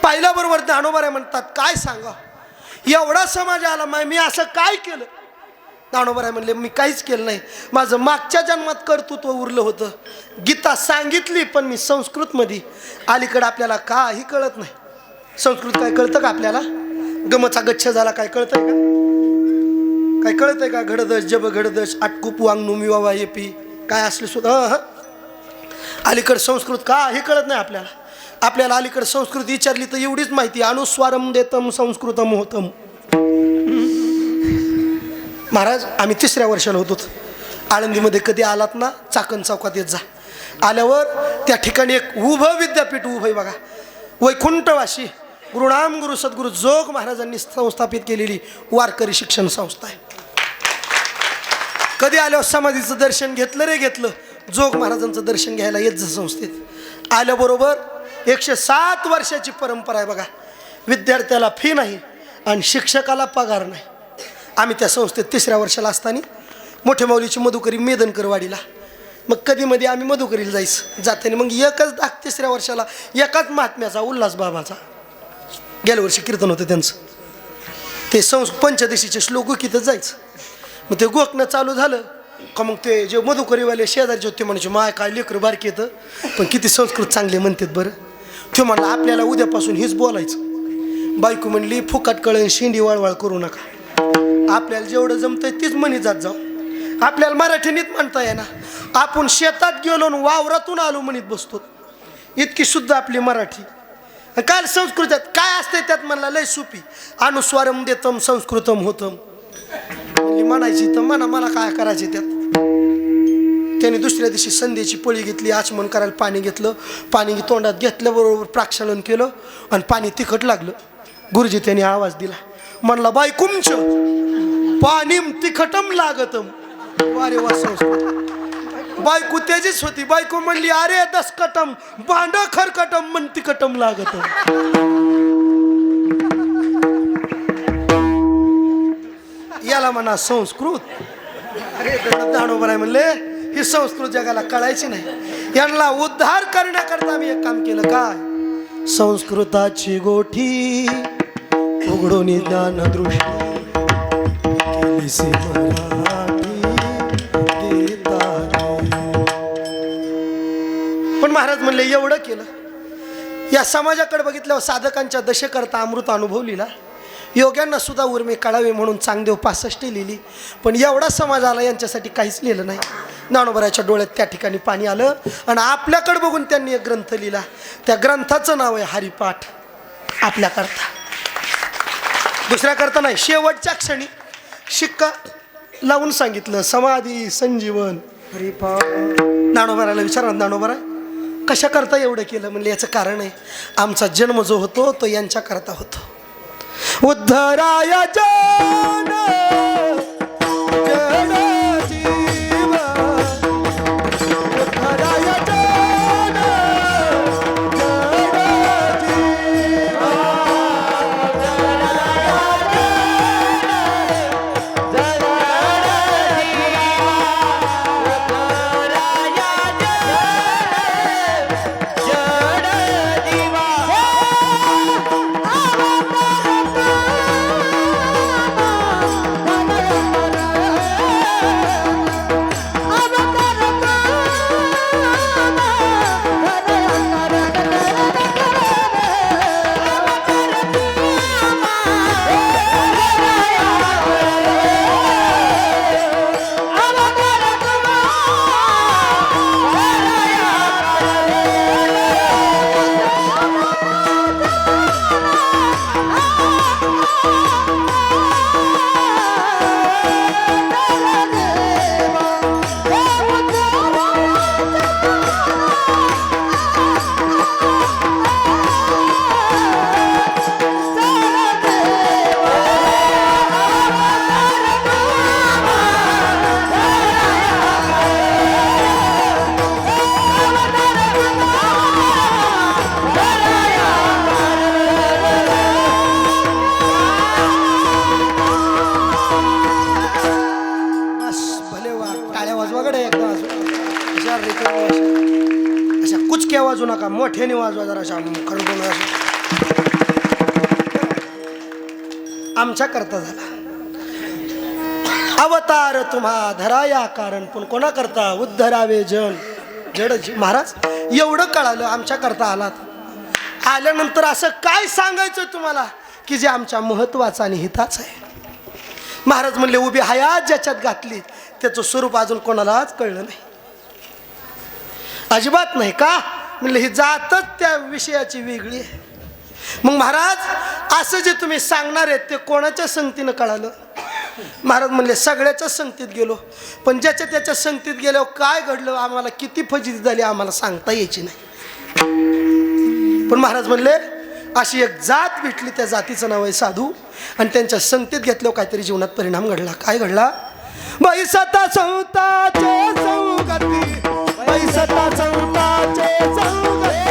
पाहिल्याबरोबर ज्ञानोबा म्हणतात, काय सांगा एवढा समाज आला मी असं काय केलं? ज्ञानोबराय म्हणले मी काहीच केलं नाही, माझं मागच्या जन्मात कर्तृत्व उरलं होतं. गीता सांगितली पण मी संस्कृतमध्ये. अलीकडं आपल्याला काही कळत नाही. संस्कृत काय कळतं का आपल्याला? गमचा गच्छ झाला काय कळतंय का? काय कळतंय का? घडदश जब घडदश आटकूप वांगणू मिवावा येपी काय असले सुद्धा. अलीकड संस्कृत काही कळत नाही आपल्याला. आपल्याला अलीकड संस्कृत विचारली तर एवढीच माहिती, अनुस्वारम देतम संस्कृतम होतम. महाराज आम्ही 3ऱ्या वर्षाला होतो. आळंदीमध्ये कधी आलात ना, चाकण चौकात येत जा. आल्यावर त्या ठिकाणी एक उभं विद्यापीठ उभं आहे बघा, वैकुंठवासी गुरुनाम गुरु सद्गुरु जोग महाराजांनी संस्थापित केलेली वारकरी शिक्षण संस्था आहे. कधी आल्यावर समाधीचं दर्शन घेतलं रे घेतलं. जोग महाराजांचं दर्शन घ्यायला येत जा संस्थेत. आल्याबरोबर 107 वर्षाची परंपरा आहे बघा. विद्यार्थ्याला फी नाही आणि शिक्षकाला पगार नाही. आम्ही त्या संस्थेत 3ऱ्या वर्षाला असताना मोठे माऊलीची मधुकरी मेदनकरवाडीला, मग कधी मध्ये आम्ही मधुकरीला जायचं. जाताना मग एकच 3ऱ्या वर्षाला एकाच महात्म्याचा उल्हास बाबाचा गेल्या वर्षी कीर्तन होतं त्यांचं. ते पंचदशीचे श्लोक गीतच जायचं. मग ते गोखणं चालू झालं का मग ते जे मधुकरीवाले शेजारचे होते म्हणायचे माय काय लेकरं बारकी येतं पण किती संस्कृत चांगले म्हणतात बरं. ते म्हणलं आपल्याला उद्यापासून हेच बोलायचं. बायको म्हणली फुकट कळण शेंडी वळवळ करू नका, आपल्याला जेवढं जमतंय तीच म्हणी जात जाऊ. आपल्याला मराठी नीत म्हणता येईना, आपण शेतात गेलो वावरातून आलो म्हणत बसतो. इतकी शुद्ध आपली मराठी. काय संस्कृतात काय असते त्यात म्हणला लय सुपी. अनुस्वारम देतम संस्कृतम होतम म्हणायची तर म्हणा, मला काय करायचे त्यात. त्याने दुसऱ्या दिवशी संध्येची पळी घेतली, आचमन करायला पाणी घेतलं. पाणी तोंडात घेतल्याबरोबर प्राक्षालन केलं आणि पाणी तिखट लागलं. गुरुजी त्याने आवाज दिला, म्हणला बायकुमच पाणी तिखटम लागतम. वारे वा संस्कृत. बायको त्याचीच होती. बायको म्हणली अरे दसकटम भांड खरकटम म्हण तिखटम लागतम. याला म्हणा संस्कृत. अरे ज्ञानोबराय म्हणले ही संस्कृत जगाला कळायची नाही. यांना उद्धार करण्याकरता आम्ही एक काम केलं. काय? संस्कृताची गोठी उघडून ज्ञान दृष्टी केलीसी मराठी गीता. पण महाराज म्हणले एवढं केलं. या समाजाकडे बघितल्यावर साधकांच्या दशेकरता अमृत अनुभव लिहिला. योग्यांना सुद्धा उर्मी काढावे म्हणून चांगदेव 65 लिहिली. पण एवढा समाज आला यांच्यासाठी काहीच लिहिलं नाही. ज्ञानोबराच्या डोळ्यात त्या ठिकाणी पाणी आलं आणि आपल्याकडे बघून त्यांनी एक ग्रंथ लिहिला. त्या ग्रंथाचं नाव आहे हरिपाठ. आपल्याकरता दुसऱ्याकरता नाही. शेवटच्या क्षणी शिक्का लावून सांगितलं समाधी संजीवन हरिपाठ. ज्ञानोबराला विचारा, ज्ञानोबराय कशा करता एवढं केलं? म्हणले याचं कारण आहे आमचा जन्म जो होतो तो यांच्याकरता होतो. उद्धराय जन जन जीव उद्धराय जन जन जीव अशा कुचक्या वाजू नका, मोठ्याने वाजवा जरा. अशा खडकून आमच्या करता झाला. अवतार तुम्हा धराया कारण पण कोणा करता उद्धरावे जन जड महाराज एवढं कळालं आमच्या करता आलात. आल्यानंतर असं काय सांगायचं तुम्हाला की जे आमच्या महत्वाचं आणि हिताचं आहे. महाराज म्हणले उभी हयात ज्याच्यात घातली त्याचं स्वरूप अजून कोणालाच कळलं नाही, अजिबात नाही. का म्हणले ही जातच त्या विषयाची वेगळी आहे. मग महाराज असं जे तुम्ही सांगणार आहेत ते कोणाच्या संगतीनं कळालं. महाराज म्हणले सगळ्याच्या संगतीत गेलो, पण ज्याच्या त्याच्या संगतीत गेल्यावर काय घडलं आम्हाला किती फजिती झाली आम्हाला सांगता यायची नाही. पण महाराज म्हणले अशी एक जात भेटली, त्या जातीचं नाव आहे साधू, आणि त्यांच्या संगतीत घेतल्यावर काहीतरी जीवनात परिणाम घडला. काय घडला? बैसता संताचे संगती, बैसता संताचे संगती,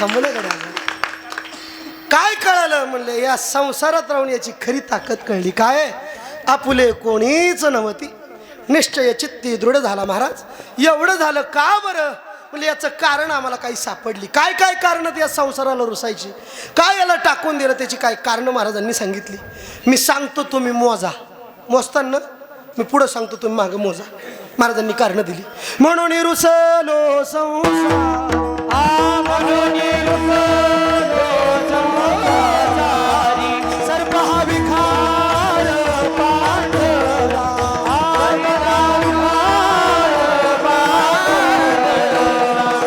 थांबलं गड्या. काय कळालं म्हणले या संसारात राहून याची खरी ताकद कळली. काय आपुले कोणीच नव्हती, निश्चय चित्ती दृढ झाला महाराज. एवढं झालं का बरं म्हणजे याचं कारण आम्हाला काही सापडली. काय काय कारण या संसाराला रुसायची, काय याला टाकून दिलं त्याची काय कारण महाराजांनी सांगितली. मी सांगतो तुम्ही मोजा. मोजताना मी पुढं सांगतो तुम्ही मागं मोजा. महाराजांनी कारण दिली. म्हणून रुसलो संसार, म्हणून रुसलो संसारी, सर्प हा विखार पांढरा,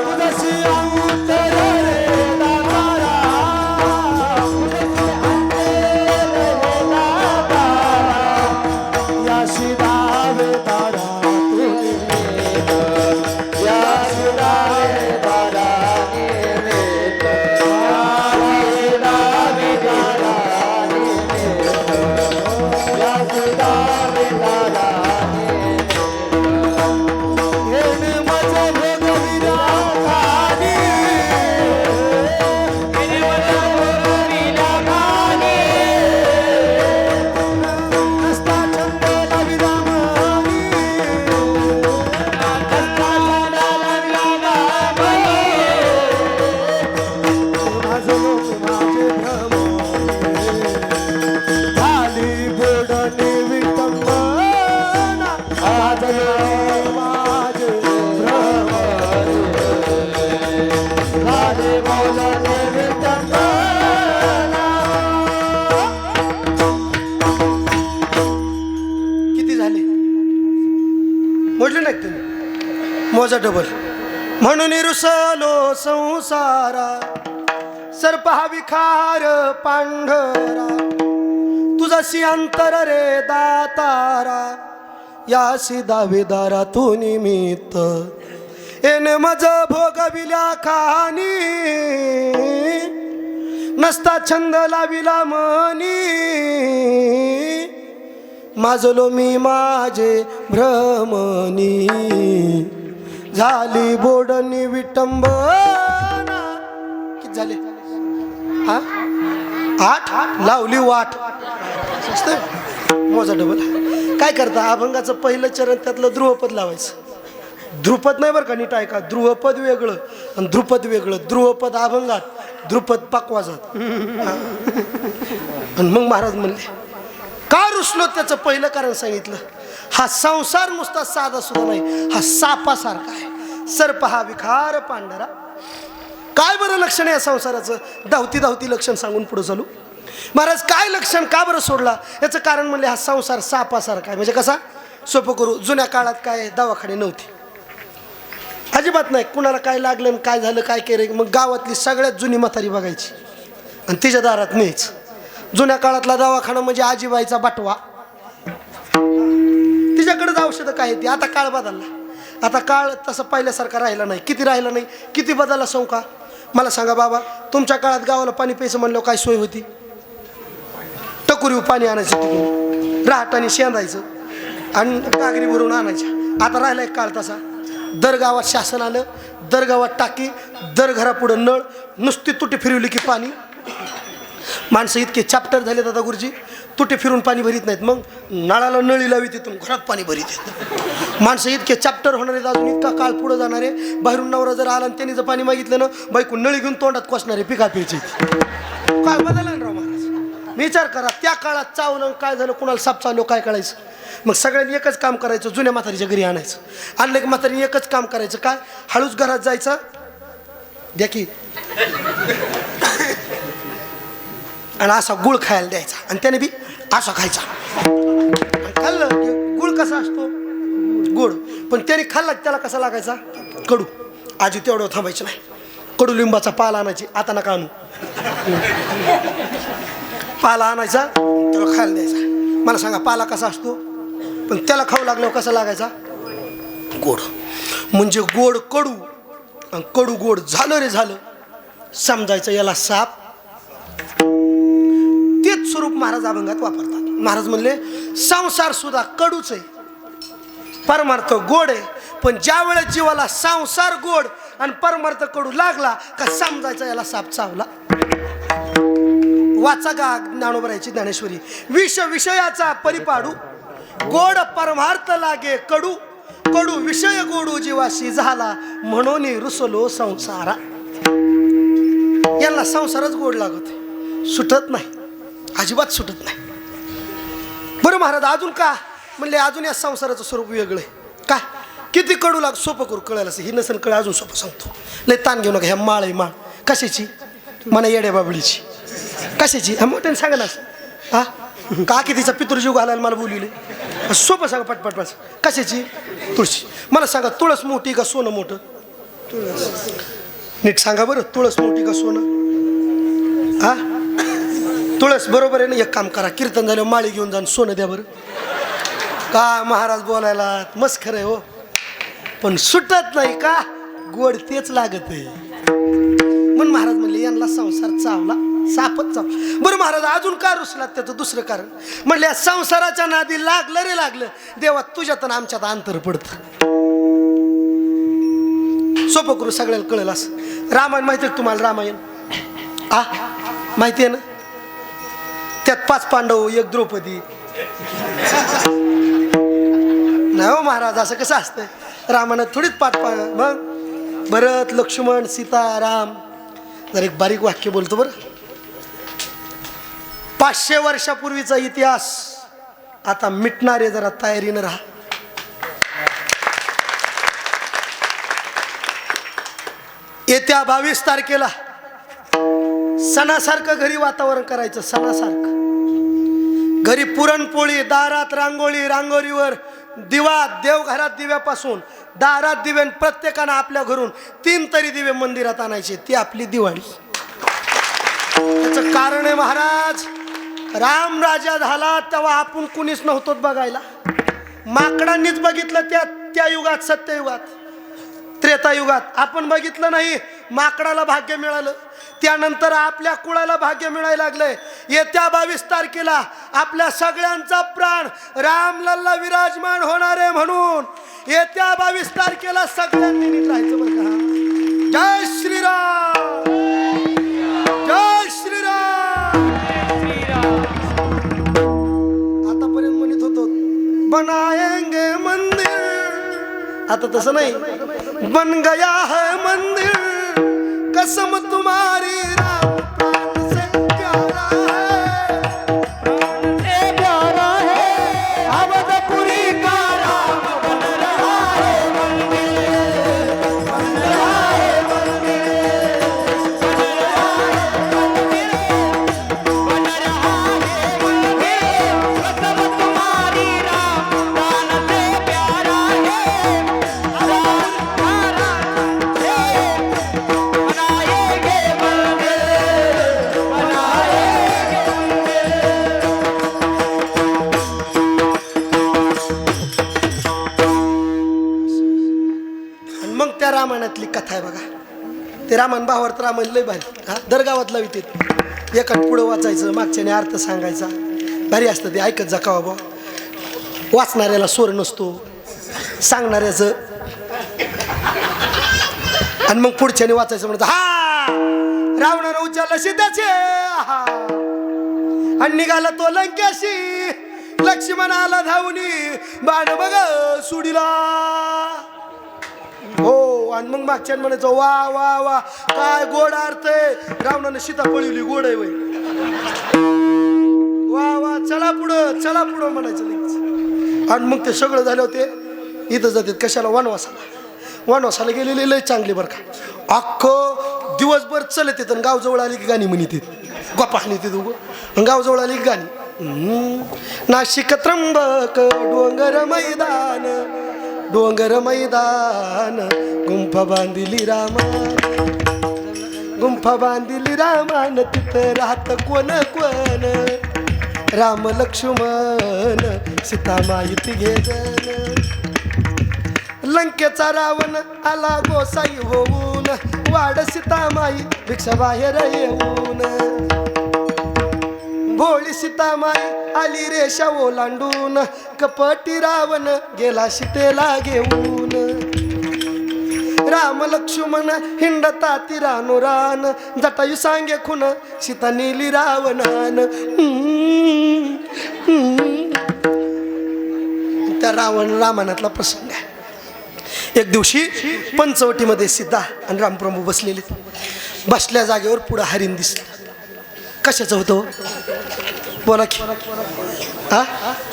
तुझशी अंतर रे दातारा, याशी दावे दारा मोजा डबल. म्हणून रुसलो संसारा, सर्प हा विखार पांढरा, तुझाशी अंतर रे दातारा, यासी दावेदारा तू निमित्त, एन मज भोगविल्या खानी, नसता छंद लाविला मनी, माजलो मी माझे भ्रमणी, झाली बोडणी विटंबना. किती झाले? हा 8 लावली वाट. मोजा डबल. काय करता अभंगाचं पहिलं चरण त्यातलं ध्रुवपद लावायचं. ध्रुपद नाही बरं का, नीट ऐका. ध्रुवपद वेगळं आणि ध्रुपद वेगळं. ध्रुवपद अभंगात, ध्रुपद पाकवाजात. आणि मग महाराज म्हणले का रुसलो, त्याचं पहिलं कारण सांगितलं. हा संसार नुसता साधा सुद्धा नाही, हा सापासारखा आहे. सर्प हा विखार पांढरा. काय बरं लक्षण आहे या संसाराचं? धावती धावती लक्षण सांगून पुढे चालू. महाराज काय लक्षण का बरं सोडला, याचं कारण म्हणले हा संसार सापासारखा आहे. म्हणजे कसा सोपं करू, जुन्या काळात काय दवाखाने नव्हते, अजिबात नाही. कुणाला काय लागलं, काय झालं, काय केलं, मग गावातली सगळ्यात जुनी म्हातारी बघायची आणि तिच्या दारात न्यायचं. जुन्या काळातला दवाखाना म्हणजे आजीबाईचा बटवा, तिच्याकडेच औषधं काय येते. आता काळ बदलला, आता काळ तसं पहिल्यासारखा राहिला नाही. किती राहिला नाही, किती बदलला सांगू का? मला सांगा बाबा, तुमच्या काळात गावाला पाणी प्यायचं म्हणल्यावर काय सोय होती? टकुरीव पाणी आणायचं, तिकडून रहाटाने शेंदायचं आणि कागरी भरून आणायच्या. आता राहिला एक काळ तसा. दर गावात शासन आलं, दर गावात टाकी, दर घरापुढं नळ, नुसती तुटी फिरवली की पाणी. माणसं इतके चॅप्टर झाले दादा गुरुजी, तुटे फिरून पाणी भरीत नाहीत, मग नळाला नळी लावी तिथून घरात पाणी भरीत आहेत. माणसं इतके चॅप्टर होणार आहेत, अजून इतका काळ पुढं जाणार आहे. बाहेरून नवरा जर आला आणि त्यांनी जर पाणी मागितलं ना, बायको नळी घेऊन तोंडात कोसणारे पिका प्यायची. काय बदललं राव महाराज, विचार करा. त्या काळात चावलं काय झालं, कुणाला साप चाललो काय कळायचं. मग सगळ्यांनी एकच काम करायचं, जुन्या म्हातारीच्या घरी आणायचं. आणलं की म्हातारीने एकच काम करायचं, काय हळूच घरात जायचं, द्या की, आणि असा गुळ खायला द्यायचा आणि त्याने बी असा खायचा. खाल्लं गुळ कसा असतो, गोड, पण त्याने खाल्ला त्याला कसा लागायचा, कडू. आजी तेवढं थांबायचं नाही, कडुलिंबाचा पाला आणायची. आता नका आणू, पाला आणायचा त्याला खायला द्यायचा. मला सांगा पाला कसा असतो, पण त्याला खाऊ लागल्यावर कसा लागायचा, गोड. म्हणजे गोड कडू आणि कडू गोड झालं रे झालं, समजायचं याला साप. तेच स्वरूप महाराज अभंगात वापरतात. महाराज म्हणले संसार सुद्धा कडूच आहे, परमार्थ गोड आहे. पण ज्या वेळेस जीवाला संसार गोड आणि परमार्थ कडू लागला का समजायचा याला साप चावला. वाचा गा ज्ञानोबरायची ज्ञानेश्वरी. विष विषयाचा परिपाडू, गोड परमार्थ लागे कडू, कडू विषय गोडू जीवाशी झाला, म्हणून रुसलो संसारा. यांना संसारच गोड लागत, सुटत नाही, अजिबात सुटत नाही. बरं महाराज अजून का म्हणले, अजून या संसाराचं स्वरूप वेगळं आहे. काय किती कडू लाग, सोपं करू कळायला ही नसेल कळ, अजून सोपं सांगतो. लय ताण घेऊ नका. ह्या माळ आहे, माळ कशाची, मला येड्या बाबळीची. कशाची मोठ्याने सांगा ना. हा का कितीचा पितृजीव घालायला मला बोलवले, सोपं सांगा पटपट पास. कशाची, तुळशी. मला सांगा तुळस मोठी का सोनं मोठं? तुळस. नीट सांगा बरं, तुळस मोठी का सोनं? हा तुळस बरोबर आहे ना. एक काम करा, कीर्तन झालं माळी घेऊन जाऊन सोनं द्या बरं. का महाराज बोलायला मस्त खरं आहे हो, पण सुटत नाही का, गोड तेच लागत आहे. म्हणून महाराज म्हणले यांना संसार चावला, सापच चावला. बरं महाराज अजून का रुसलात, त्याचं दुसरं कारण म्हणले संसाराच्या नादी लागलं रे लागलं, देवा तुझ्यात आणि आमच्यात अंतर पडतं. सोपं करू सगळ्याला कळेल असं. रामायण माहिती आहे तुम्हाला? रामायण माहिती आहे ना? त्यात 5 पांडव 1 द्रौपदी. नाही हो महाराज, असं कसं असतंय रामायणात थोडीच पाठ. मग भरत लक्ष्मण सीता राम. जर एक बारीक वाक्य बोलतो बरं. 500 वर्षापूर्वीचा इतिहास आता मिटणारे, जरा तयारीनं राहा. येत्या 22 तारखेला सणासारखं घरी वातावरण करायचं. सणासारखं घरी पुरणपोळी, दारात रांगोळी, रांगोळीवर दिवा, देवघरात दिव्यापासून दारात दिवे, प्रत्येकानं आपल्या घरून 3 तरी दिवे मंदिरात आणायचे. ती आपली दिवाळी. त्याचं कारण आहे महाराज, राम राजा झाला तेव्हा आपण कुणीच नव्हतो बघायला. माकडांनीच बघितलं त्या युगात, सत्ययुगात, त्रेतायुगात. आपण बघितलं नाही, माकडाला भाग्य मिळालं. त्यानंतर आपल्या कुळाला भाग्य मिळायला लागलंय. येत्या 22 तारखेला आपल्या सगळ्यांचा प्राण रामलल्ला विराजमान होणार आहे. म्हणून येत्या 22 तारखेला सगळ्यांनी नीट राहायचं बरं का. जय श्रीराम, जय श्रीराम. आतापर्यंत म्हणत होतो बनाएंगे मंदिर, आता तसं नाही. बन गया है मंदिर, कसम तुम्हारी राम प्राण से प्यारा है, प्राण से प्यारा है. अवधपुरी का राम बन रहा है मंदिर, बन रहा है मंदिर, बन रहा है मंदिर, कसम तुम्हारी राम प्राण से प्यारा है. रामायणातली कथा आहे बघा. ते रामायण भावार्थ रामायण लय भारी. दरगावातला विते एकात पुढं वाचायचं, मागच्याने अर्थ सांगायचा. भारी असतं ते, ऐकत जा का बाबा. वाचणाऱ्याला स्वर नसतो, सांगणाऱ्याचं. आणि मग पुढच्याने वाचायचं म्हणतं हा रावणानं उच्चारलं सीताचे, आणि निघाला तो लंकेशी. लक्ष्मणाला धावणी बाण बघ सुडीला. हो, आणि मग मागच्या म्हणायचं वा वा वा काय गोड अर्थ आहे. रावणानं सीता पळवली, गोड आहे वय. वा वा चला पुढं, चला पुढं म्हणायचं. आणि मग ते सगळं झालं होते. इथं जातात कशाला, वनवासाला. वनवासाला गेलेले लय चांगले बरं का. अख्खं दिवसभर चलत येतं. गावजवळ आली की गाणी म्हणते, गोपाळणी ते दोघं. गावजवळ आली की गाणी. नाशिक त्र्यंबक डोंगर मैदान, डोंगर मैदान, गुंफा बांधिली रामान, गुंफा बांधिली रामान. तिथं राहत कोण कोण, राम लक्ष्मण सीता माहिती घेजन. लंकेचा रावण आला गोसाई होऊन, वाड सीतामाई भिक्षा बाहेर येऊन. भोळी सीतामाई आली रेषा ओलांडून, कपटी रावण गेला सीतेला घेऊन. राम लक्ष्मण हिंडता तिरानो रान जटायू सांगे खुन सीता नेली रावणान. त्या रामायणातला प्रसंग आहे. एक दिवशी पंचवटीमध्ये सीता आणि रामप्रभू बसलेले. बसल्या जागेवर पुढं हरिण दिसलं. कशाचं होतं बोला की? हा,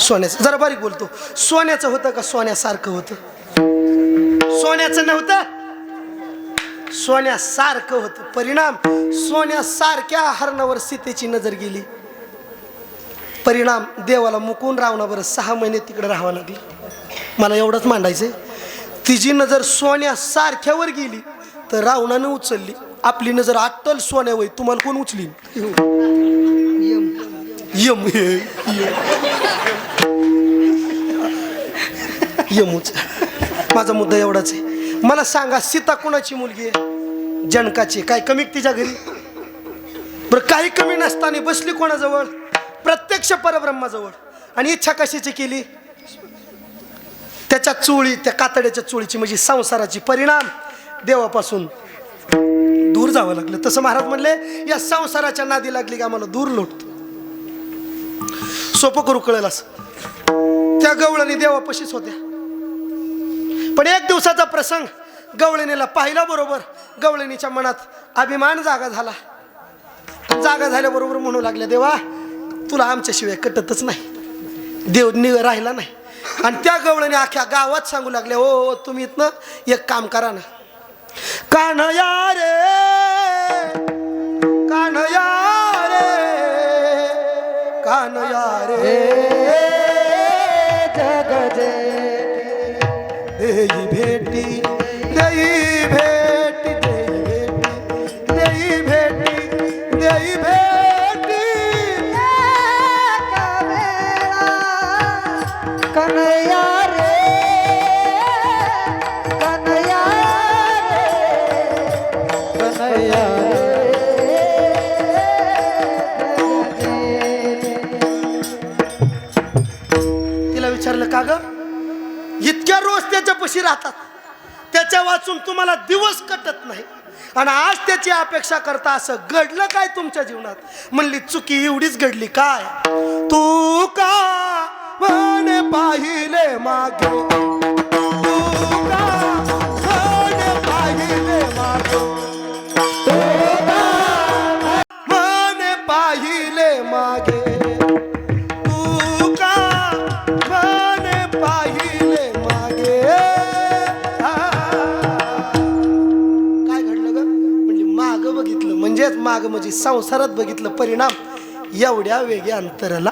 सोन्याचं. जरा बारीक बोलतो. सोन्याचं होतं का सोन्यासारखं होतं? सोन्याचं नव्हतं, सोन्यासारखं होतं. परिणाम सोन्यासारख्या हरणावर सीतेची नजर गेली. परिणाम देवाला मुकून रावणावर 6 महिने तिकडे राहावं लागलं. मला एवढंच मांडायचंय, तिची नजर सोन्यासारख्यावर गेली तर रावणानं उचलली. आपली नजर अट्टल सोन्यावर, तुम्हाला कोण उचली? यम यमूच. माझा मुद्दा एवढाच आहे. मला सांगा, सीता कोणाची मुलगी आहे? जनकाची. काय कमी तिच्या घरी? बरं, काही कमी नसताना बसली कोणाजवळ? प्रत्यक्ष परब्रह्माजवळ. आणि इच्छा कशाची केली? त्याच्या चोळी, त्या कातड्याच्या चोळीची, म्हणजे संसाराची. परिणाम देवापासून दूर जावं लागलं. तसं महाराज म्हणले, या संसाराच्या नादी लागली की आम्हाला दूर लोटतो. सोपं करू कळेल असं. त्या गवळणी देवापाशीच होत्या. पण एक दिवसाचा प्रसंग गवळणीला पाहिला बरोबर गवळणीच्या मनात अभिमान जागा झाला. जागा झाल्याबरोबर म्हणू लागल्या, देवा तुला आमच्याशिवाय कटतच नाही. देव राहिला नाही. आणि त्या गवळणी अख्ख्या गावात सांगू लागल्या, हो तुम्ही इथनं एक काम करा ना. कान्हया रे कान्हया रे कान्हया रे जग देई भेटी देई भेटी देई भेटी देई भेटी कन्हैया रे कन्हैया रे कन्हैया तिला विचारलं, का ग इतक्या रोज त्याच्यापाशी राहतात, त्याच्या वाचून तुम्हाला दिवस कटत नाही आणि आज त्याची अपेक्षा करता, असं घडलं काय तुमच्या जीवनात? म्हणली, चुकी एवढीच घडली काय? तू का म्हणे पाहिले मागे, तू का म्हणे पाहिले मागे, तू का म्हणे पाहिले मागे, तू का म्हणे पाहिले मागे. काय घडलं ग? म्हणजे माग बघितलं, म्हणजेच माग म्हणजे संसारात बघितलं. परिणाम एवढ्या वेगळ्या अंतराला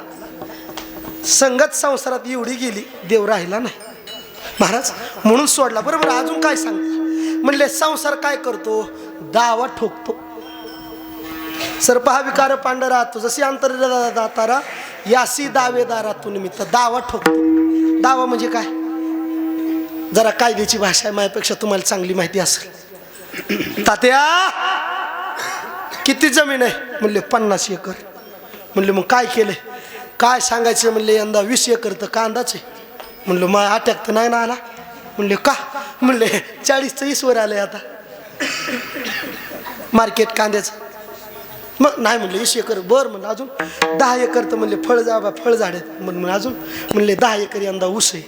संगत संसारात एवढी गेली, देव राहिला नाही महाराज, म्हणून सोडला. बरोबर. अजून काय सांगता? म्हणले, संसार काय करतो? दावा ठोकतो. सर्पहा विकार पांढरा तो जशी अंतर्दातारा यासी दावेदारातून निमित्त. दावा ठोकतो. दावा म्हणजे काय? जरा कायद्याची भाषा आहे, माझ्यापेक्षा तुम्हाला चांगली माहिती असेल. तात्या किती जमीन आहे? म्हणले 50 एकर. म्हणले मग काय केलंय? काय सांगायचं? म्हणले यंदा 20 एकर तर कांदाच आहे. म्हणलं मग अटॅक तर नाही ना आला? म्हणले का? म्हणले 40चं 20 वर आलंय आता मार्केट कांद्याचं. मग नाही म्हणले 20 एकर. बरं म्हणलं अजून 10 एकर तर म्हणले फळ झाड आहेत. म्हणून अजून म्हणले 10 एकर यंदा ऊस आहे.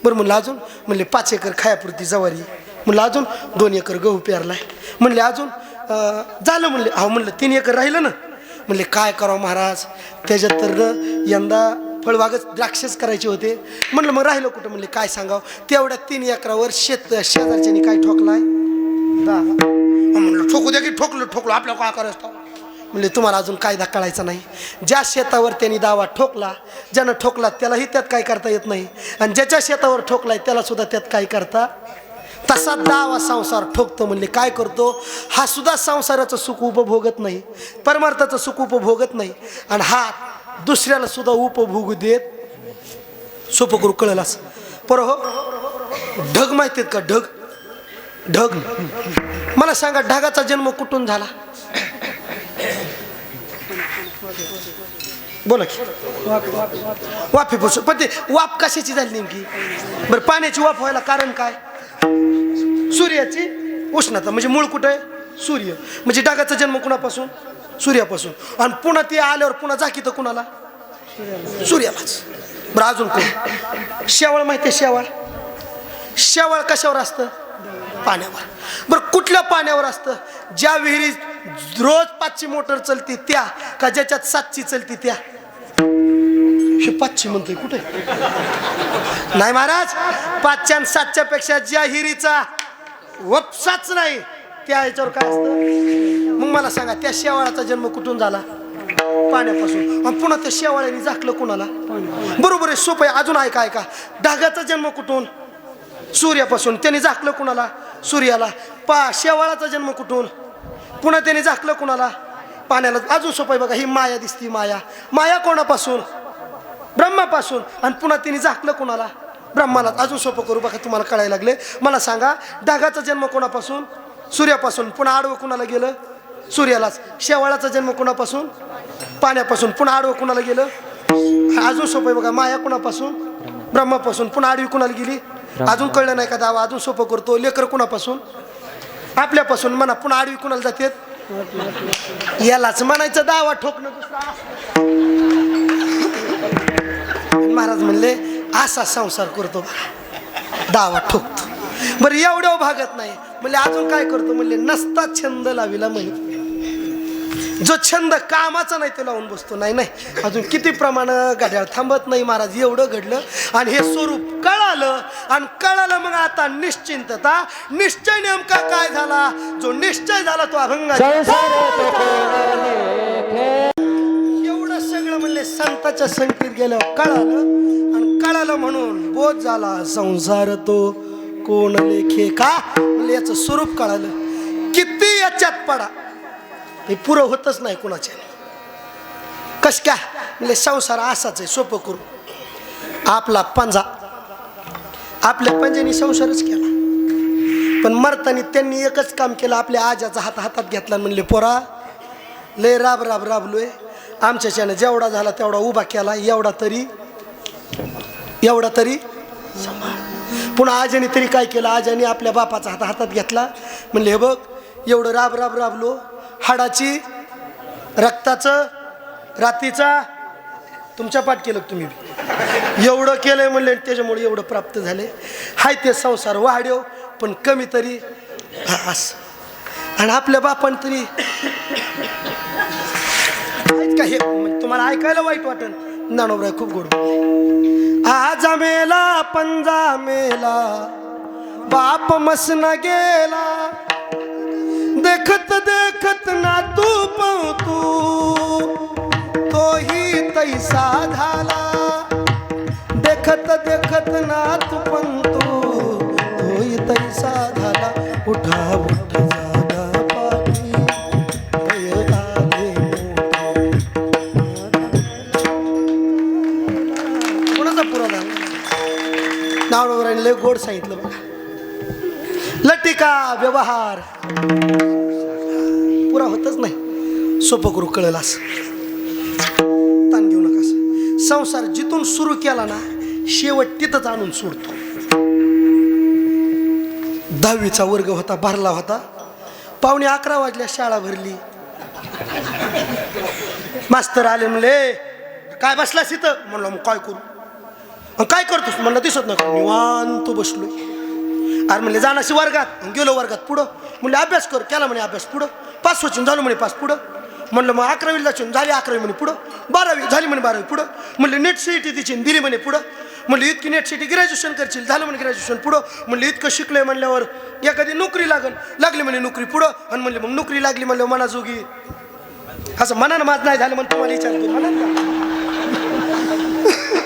बरं म्हणलं अजून म्हणले 5 एकर खायापुरती जवारी. म्हणलं अजून 2 एकर गहू पेरलाय. म्हणले अजून झालं. म्हणले अहो म्हणलं 3 एकर राहिलं ना. म्हणले काय करावं महाराज, त्याच्यात तर यंदा फळबागच द्राक्षच करायचे होते. म्हणलं मग राहिलं कुठं? म्हणले काय सांगावं, तेवढ्या 3 एकरावर शेजारच्यानी काय ठोकलाय? म्हणलं ठोकू द्या की. ठोकलो आपल्याला काय करायचं? म्हणले तुम्हाला अजून कायदा कळायचा नाही. ज्या शेतावर त्यांनी दावा ठोकला, ज्यानं ठोकला त्यालाही त्यात काय करता येत नाही, आणि ज्याच्या शेतावर ठोकलाय त्याला सुद्धा त्यात काय करता. तसा दावा संसार ठोकतो. म्हणले काय करतो? हा सुद्धा संसाराचं सुख उपभोगत नाही, परमार्थाचं सुख उपभोगत नाही, आणि हा दुसऱ्याला सुद्धा उपभोगू देत. सोपं करू कळलं असं. पर हो, ढग माहिती आहेत का? ढग मला सांगा, ढगाचा जन्म कुठून झाला? बोला की. वाफेपासून. पण ते वाफ कशाची झाली नेमकी? बरं, पाण्याची वाफ व्हायला कारण काय? सूर्याची उष्णता म्हणजे मूळ कुठं आहे? सूर्य. म्हणजे ढगाचा जन्म कुणापासून? सूर्यापासून. आणि पुन्हा ते आल्यावर पुन्हा जाकीत कुणाला? सूर्यालाच. बरं अजून कोण? शेवाळ माहिती आहे? शेवाळ. शेवाळ कशावर असतं? पाण्यावर. बरं कुठल्या पाण्यावर असतं? ज्या विहिरीत रोज 5ची मोटर चलती त्या, का ज्याच्यात 7ची चलती त्या? 5ची म्हणतोय कुठे? नाही महाराज, 5च्या आणि 7च्या पेक्षा ज्या हिरीचा वपसाच नाही त्या ह्याच्यावर काय असतं? मग मला सांगा, त्या शेवाळाचा जन्म कुठून झाला? पाण्यापासून. आणि पुन्हा त्या शेवाळ्याने झाकलं कुणाला? बरोबर आहे, सोपं आहे. अजून ऐका ऐका, ढगाचा जन्म कुठून? सूर्यापासून. त्याने झाकलं कुणाला? सूर्याला. शेवाळाचा जन्म कुठून? पुन्हा त्याने झाकलं कुणाला? पाण्याला. अजून सोपं आहे बघा, ही माया दिसती. माया. माया कोणापासून? ब्रह्मापासून. आणि पुन्हा तिने झाकलं कुणाला? ब्रह्माला. अजून सोपं करू बघा, तुम्हाला कळायला लागले. मला सांगा, ढगाचा जन्म कोणापासून? सूर्यापासून. पुन्हा आडवं कुणाला गेलं? सूर्यालाच. शेवाळाचा जन्म कोणापासून? पाण्यापासून. पुन्हा आडवं कुणाला गेलं? अजून सोपं आहे बघा, माया कुणापासून? ब्रह्मापासून. पुन्हा आडवी कुणाला गेली? अजून कळलं नाही का दावा? अजून सोपं करतो, लेकर कुणापासून? आपल्यापासून. म्हणा पुन्हा आडवी कुणाला जाते? यालाच म्हणायचं दावा ठोकणं. दुसरा महाराज म्हणले असा संसार करतो दावा ठोकतो. बरं एवढं भागत नाही म्हणले अजून काय करतो? म्हणले नसता छंद लाविला म्हणे. जो छंद कामाचा नाही ते लावून बसतो. नाही नाही, अजून किती प्रमाण घड्याळ थांबत नाही महाराज. एवढं घडलं आणि हे स्वरूप कळालं. आणि कळालं मग आता निश्चिंतता. निश्चय नेमका काय झाला? जो निश्चय झाला तो अभंगाचा. एवढं सगळं म्हणले संताच्या संगतीत गेल्यावर कळालं. आणि कळालं म्हणून बोध झाला संसार तो कोण लेखे का? म्हणजे याचं स्वरूप कळालं. किती याच्यात पडा हे पुरं होतच नाही कुणाच्या. कस काय? म्हणजे संसार असाच आहे. सोपं करू, आपला पंजा, आपल्या पंजाने संसारच केला. पण मरतानी त्यांनी एकच काम केलं, आपल्या आजाचा हातात घेतला. म्हणले पोरा लय राबलोय, आमच्याच्यानं जेवढा झाला तेवढा उभा केला, एवढा तरी पुन्हा आजाने तरी काय केलं? आजाने आपल्या बापाचा हातात घेतला. म्हणले हे बघ, एवढं राबलो, हाडाची, रक्ताचं, रातीचा तुमच्या पाठ केलं तुम्ही, एवढं केलंय म्हणले. त्याच्यामुळे एवढं प्राप्त झाले. हाय ते संसार वाढव पण कमी तरी असं. आणि आपल्या बापान तरी का हे तुम्हाला ऐकायला वाईट वाटन. ज्ञानोबराय खूप गोड. आजा मेला पंजा मेला, बाप मसना गेला, देखत देखत ना तू पवतू तोही तैसा झाला. देखत देखत ना तू पंतू तोही तैसा झाला. उठा उठ जागा पाठी कोणाचा पुरा झाला? नावडवरांनी लय गोड सांगितलं बघा. लटिका व्यवहार पुरा होतच नाही. सोपं करू कळलं असं. ताण घेऊ नका. संसार जिथून सुरू केला ना शेवट तिथंच आणून सोडतो. 10वीचा वर्ग होता, भरला होता. 11:15 वाजल्या शाळा भरली. मास्तर आले म्हणले काय बसलास इथं? म्हणलं मग काय करू? काय करतोस? म्हणलं दिसत नका. निवांत बसलोय. अरे म्हणले जाणाशी वर्गात. गेलो वर्गात. पुढं म्हणले अभ्यास कर. केला म्हणे अभ्यास. पुढं पास वाचून झालं म्हणे पास. पुढं म्हणलं मग 11वीला जाऊन झाली 11वी म्हणे. पुढं 12वी झाली म्हणे 12वी. पुढं म्हणले नेट सीईटी तिची दिली म्हणे. पुढं म्हणले इतकी नेट सीईटी ग्रॅज्युएशन करशील. झालं म्हणे ग्रॅज्युएशन. पुढं म्हणले इतकं शिकलोय म्हणल्यावर एखादी नोकरी लागली म्हणे नोकरी. पुढं आणि म्हणले मग नोकरी लागली म्हणल्यावर मनाजोगी. असं मनानं माझ नाही झालं म्हणून तुम्हाला विचारतो. म्हणा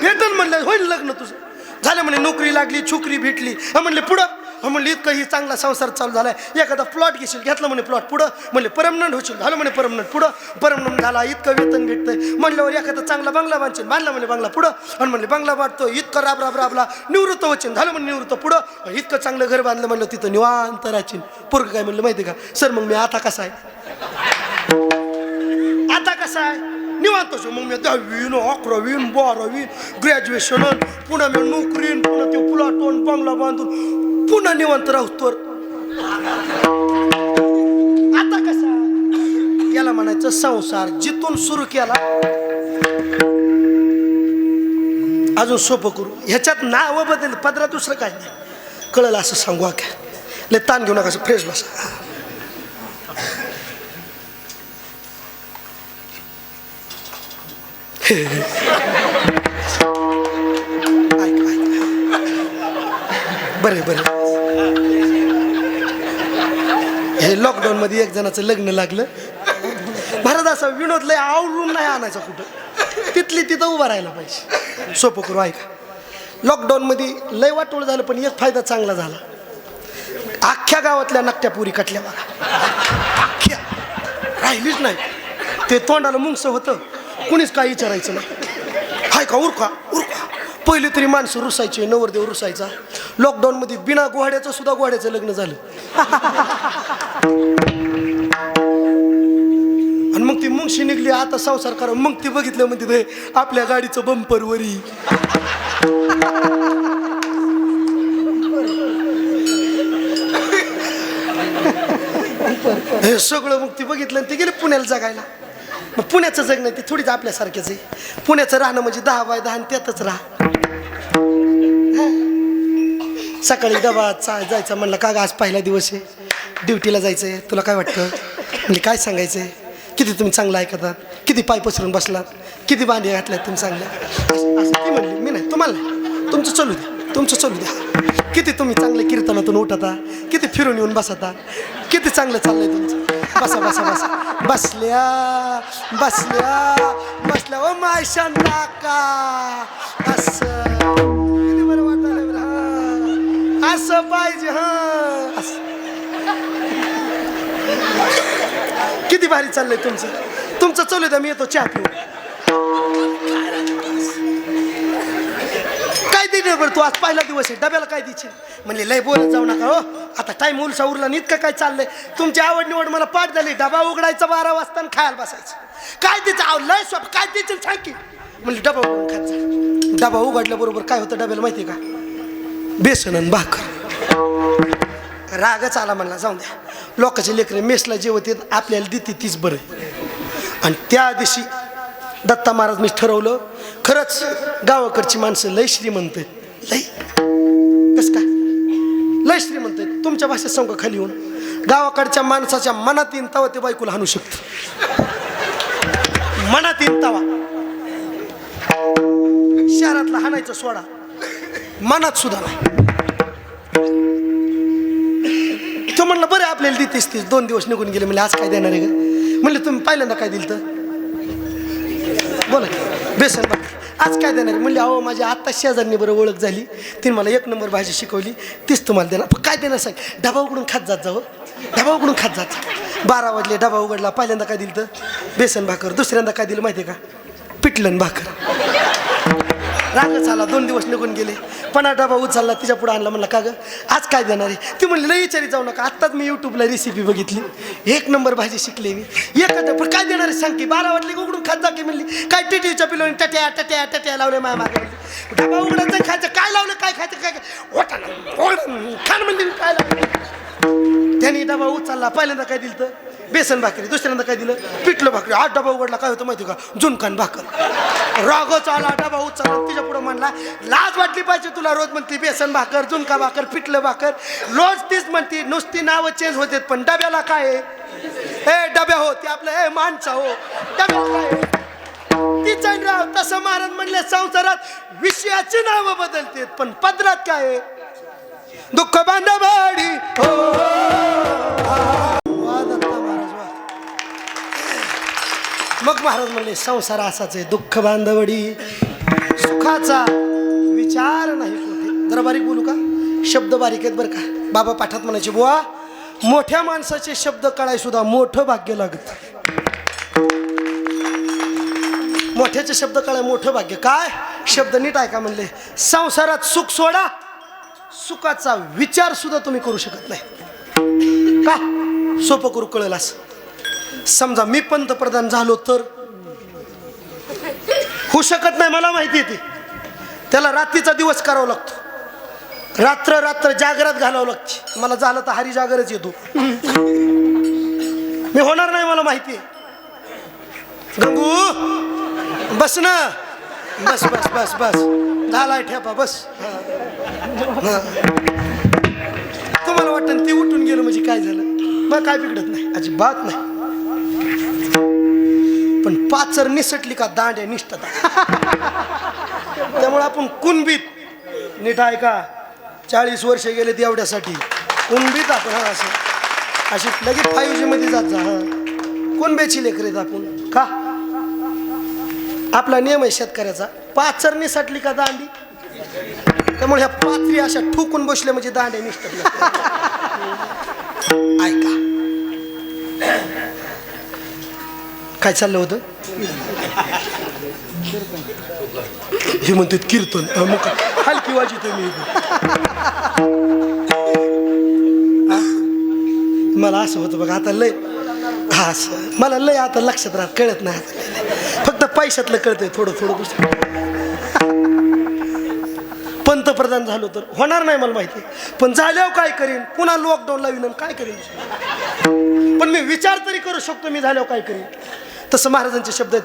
भेटल म्हणलं होईल लग्न तुझं. झालं म्हणे नोकरी लागली, छोकरी भेटली. म्हणले पुढं. म्हणले इतकं ही चांगला संसार चालू झालाय. एखादा प्लॉट घेशील. घेतला म्हणे प्लॉट. पुढं म्हणले परमनंट होशील. झालं म्हणे परमनंट. पुढं परमनंट झाला. इतकं वेतन भेटतंय म्हणल्यावर एखादा चांगला बंगला बांधशील. बांधला म्हणे बंगला. पुढं आणि म्हणले बंगला बांधतो. इतकं राबला निवृत्त होशील. झालं म्हणे निवृत्त. पुढं इतकं चांगलं घर बांधलं म्हणलं तिथं निवांत राहशील. पोरगं काय म्हणलं माहिती का? सर मग मी आता कसा आहे? आता कसा आहे? निवांत. मग मी 10वी 11वी 12वी ग्रॅज्युएशन पुन्हा मी नोकरी पुन्हा ते प्लॉट बंगला बांधून पुन्हा निवांत राहतो. माणसाचा संसार जिथून सुरू केला अजून सोपं करू. ह्याच्यात नाव बदल पदरा दुसरं काय नाही. कळलं असं सांगू का? लय ताण घेऊ नका, असं फ्रेश बसा. बरे बरे. हे लॉकडाऊन मध्ये एक जणाचं लग्न लागलं. महाराज असा विनोद लय आवडून नाही आणायचा कुठं, तिथली तिथं उभा राहायला पाहिजे. सोपं करू ऐका. लॉकडाऊन मध्ये लय वाटोळ झालं पण एक फायदा चांगला झाला. अख्ख्या गावातल्या नकट्या पुरी कटल्या बघा. अख्ख्या राहिलीच नाही. ते तोंडाला मुंगसं होतं, कुणीच काय विचारायचं नाही. हाय का उरका उरका. पहिले तरी माणसं रुसायचे, नवरदेव रुसायचा. लॉकडाऊन मध्ये बिना गोहाड्याचं सुद्धा गोहाड्याचं लग्न झालं. आणि मग ती मुंगशी निघली आता संसार करा. मग ती बघितलं म्हणते आपल्या गाडीचं बंपर वरी. हे सगळं मग ती बघितलं आणि ती गेली पुण्याला जगायला. मग पुण्याचं जग नाही, ती थोडीच आपल्यासारखेच आहे. पुण्याचं राहणं म्हणजे 10 बाय 10 आणि त्यातच राहा. सकाळी डबा जायचा म्हणलं का ग आज पहिला दिवस आहे, ड्युटीला जायचं आहे, तुला काय वाटतं? म्हणजे काय सांगायचं आहे, किती तुम्ही चांगलं ऐकतात, किती पाय पसरून बसलात, किती भांडी घातल्यात तुम्ही चांगल्या. असं ती म्हणली. मी नाही, तुम्हाला नाही, तुमचं चालू द्या, तुमचं चालू द्या. किती तुम्ही चांगले कीर्तनातून उठता, किती फिरून येऊन बसता, किती चांगलं चाललंय तुमचं. बसा बसा बसा. बसल्या बसल्या बसल्या ओ माय शांता का. असं किती बरं वाटायला. हा असं पाहिजे. हा असं किती भारी चाललंय तुमचं. तुमचं चालू द्या, मी येतो चहा पिऊ. काय देणार बरं तू, आज पहिला दिवस आहे, डब्याला काय द्यायचे? म्हणले लय बोलत जाऊ नका हो, आता टाइम उलसा उरला नीत का काय चाललंय. तुमची आवड निवड मला पाठ झाली. डबा उघडायचा 12 वाजता आणि खायला बसायचं. काय द्यायचं लय स्वप्न, काय द्यायचं सांग की. म्हणले डबा उघडून खात जा. डबा उघडल्याबरोबर काय होतं डब्याला माहिती आहे का? बेसन आणि भाकर. रागच आला म्हणला जाऊन द्या, लोकांचे लेकरे मेसला जेवत येत, आपल्याला देते तीच बरं. आणि त्या दिवशी दत्ता महाराज मी ठरवलं, खरंच गावाकडची माणसं लय श्रीमंत आहेत. लय कस काय लय श्रीमंत आहेत. तुमच्या भाषेत सांगू खाली येऊन, गावाकडच्या माणसाच्या मनात येईन तवा ते बायकोला हाणू शकतो. मनात येईन तवा. शहरातला हाणायचं सोडा, मनात सुद्धा नाही. तो म्हणलं बरं आपल्याला देतेस तीच. 2 दिवस निघून गेले. म्हणजे आज काय देणार आहे का? म्हणले तुम्ही पहिल्यांदा काय दिलं तर बोला की. बेसन भाकर. आज काय देणार? म्हणले अहो माझी आत्ता शेजारनी बरं ओळख झाली, तिने मला 1 नंबर भाजी शिकवली, तीच तुम्हाला देणार. पण काय देणार सांग. डबा उघडून खात जात जावं, डबा उघडून खात जात. 12 वाजले, डबा उघडला. पहिल्यांदा काय दिलं तर बेसन भाकर. दुसऱ्यांदा काय दिलं माहिती आहे का? पिठलं भाकर. रागच आला. 2 दिवस निघून गेले. पण डबा उचलला, तिच्या पुढे आणला. म्हणला का ग आज काय देणार आहे? ती म्हणली लई विचारी जाऊ नका, आत्ताच मी युट्यूबला रेसिपी बघितली, 1 नंबर भाजी शिकले मी. पण काय देणार आहे सांग की. 12 वाजले उघडून खात जा की. म्हणली काय टिटीच्या पिलोनी टट्या टट्या टट्या लावले माझ्या मागे. डबा उघडायचं खायचं, काय लावलं काय खायचं काय खान म्हणली काय लावलं. त्याने डबा उचलला. पहिल्यांदा काय दिलं तर बेसन भाकरी. दुसऱ्यांदा काय दिलं पिठलं भाकरी. 8 डबा उघडला. काय होतं माहिती का? झुणकान भाकर. रागच आला. डबा उचलला. तिच्या पुढे म्हणला लाज वाटली पाहिजे तुला. रोज म्हणते बेसन भाकर, झुणका भाकर, पिठलं भाकर, रोज तीच म्हणते. नुसती नावं चेंज होते पण डब्याला काय आहे? ए डब्या हो ते आपलं ए माणसा हो, डब्याला काय आहे? तिचं राव. तसं महाराज म्हणले संसारात विषयाची नावं बदलते पण पदरात काय आहे? दुःख बांधवाडी हो. मग महाराज म्हणले संसार असाच आहे, दुःख बांधवडी, सुखाचा विचार नाही कुठे. जरा बारीक बोलू का? शब्द बारीक आहेत बरं का. बाबा पाठात म्हणायचे बुवा, मोठ्या माणसाचे शब्द कळाय सुद्धा मोठं भाग्य लागत. मोठ्याचे शब्द कळाय मोठं भाग्य. काय शब्द नीट ऐका म्हणले, संसारात सुख सोडा, सुखाचा विचार सुद्धा तुम्ही करू शकत नाही. का? सोपं करू कळलं असं. समजा मी पंतप्रधान झालो तर होऊ शकत नाही, मला माहिती आहे. त्याला रात्रीचा दिवस करावा लागतो, रात्र रात्र जागरात घालावं लागते. मला झालं तर हरी जागरच येतो. मी होणार नाही, मला माहिती आहे. गंगू बस ना, बस बस बस बस झालाय ठेपा बस. हा. तुम्हाला वाटतं ते उठून गेलं म्हणजे काय झालं, मग काय बिघडत नाही, अजिबात नाही. पण पाचर निसटली का दांड्या निष्ठता. त्यामुळे आपण कुणबीत नीट ऐका, 40 वर्ष गेले एवढ्यासाठी कुणबीत आपण हा असं अशी लगेच 5G मध्ये जात जा. हा कुणब्याची लेकरेत आपण का, आपला नियम आहे शेतकऱ्याचा, पाचर निसटली का दांडी. त्यामुळे ह्या पाथरी अशा ठोकून बसल्या म्हणजे दांड्या निष्ठल्या. ऐका काय चाललं होतं, हे म्हणतात कीर्तन, मग हलकी वाजवतो मी. मला असं होतं बघा आता लय, हा असं मला लय आता लक्षात राहत, कळत नाही आता, फक्त पैशातलं कळतंय थोडं थोडं. दुसरं पंतप्रधान झालो तर होणार नाही मला माहिती, पण झाल्यावर काय करीन, पुन्हा लॉकडाऊन लावीन काय करीन. पण मी विचार तरी करू शकतो मी झाल्यावर काय करीन. तसं महाराजांचे शब्द आहेत,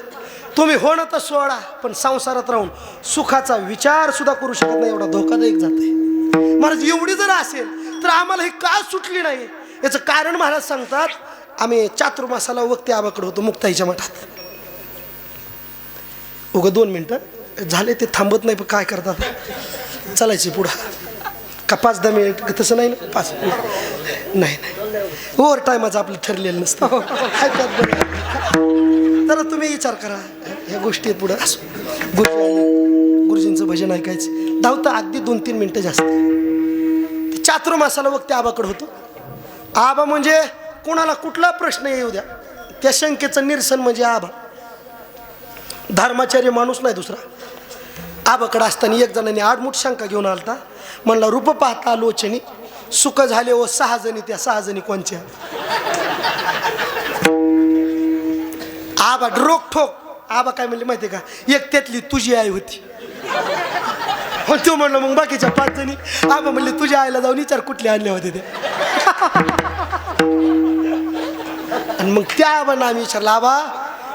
तुम्ही होणं तर सोडा पण संसारात राहून सुखाचा विचार सुद्धा करू शकत नाही, एवढा धोकादायक जात आहे. महाराज एवढी जर असेल तर आम्हाला ही का सुटली नाही, याचं कारण महाराज सांगतात. आम्ही चातुर्मासाला वक्ती आबाकडे होतो मुक्ताईच्या मठात. उगा 2 मिनटं झाले ते थांबत नाही, पण काय करतात चालायचे पुढं का 5-10 मिनिट तसं नाही ना, 5 नाही नाही ओव्हर टायमाचं आपलं ठरलेलं नसतं. तर तुम्ही विचार करा ह्या गोष्टी पुढं असो. गुरुजींचं भजन ऐकायचं धावतं अगदी 2-3 मिनटं जास्त. चातुर्मासाला वक्ती आबाकडे होतो. आबा म्हणजे कोणाला कुठला प्रश्न येऊ द्या त्या शंकेचं निरसन म्हणजे आबा. धर्माचार्य माणूस नाही दुसरा. आबाकडे असताना एक जणांनी आडमुठ शंका घेऊन आलता. म्हणला रूप पाहता लोचनी सुख झाले व 6 जणी, त्या 6 जणी कोणच्या. आबा रोक ठोक. आबा काय म्हणले माहितीये का, एक त्यातली तुझी आई होती. तो म्हणलं मग बाकीच्या 5 जणी. आबा म्हणले तुझ्या आईला जाऊन विचार कुठले आणले होते ते. आणि मग त्या आबांना आम्ही विचारलं, आबा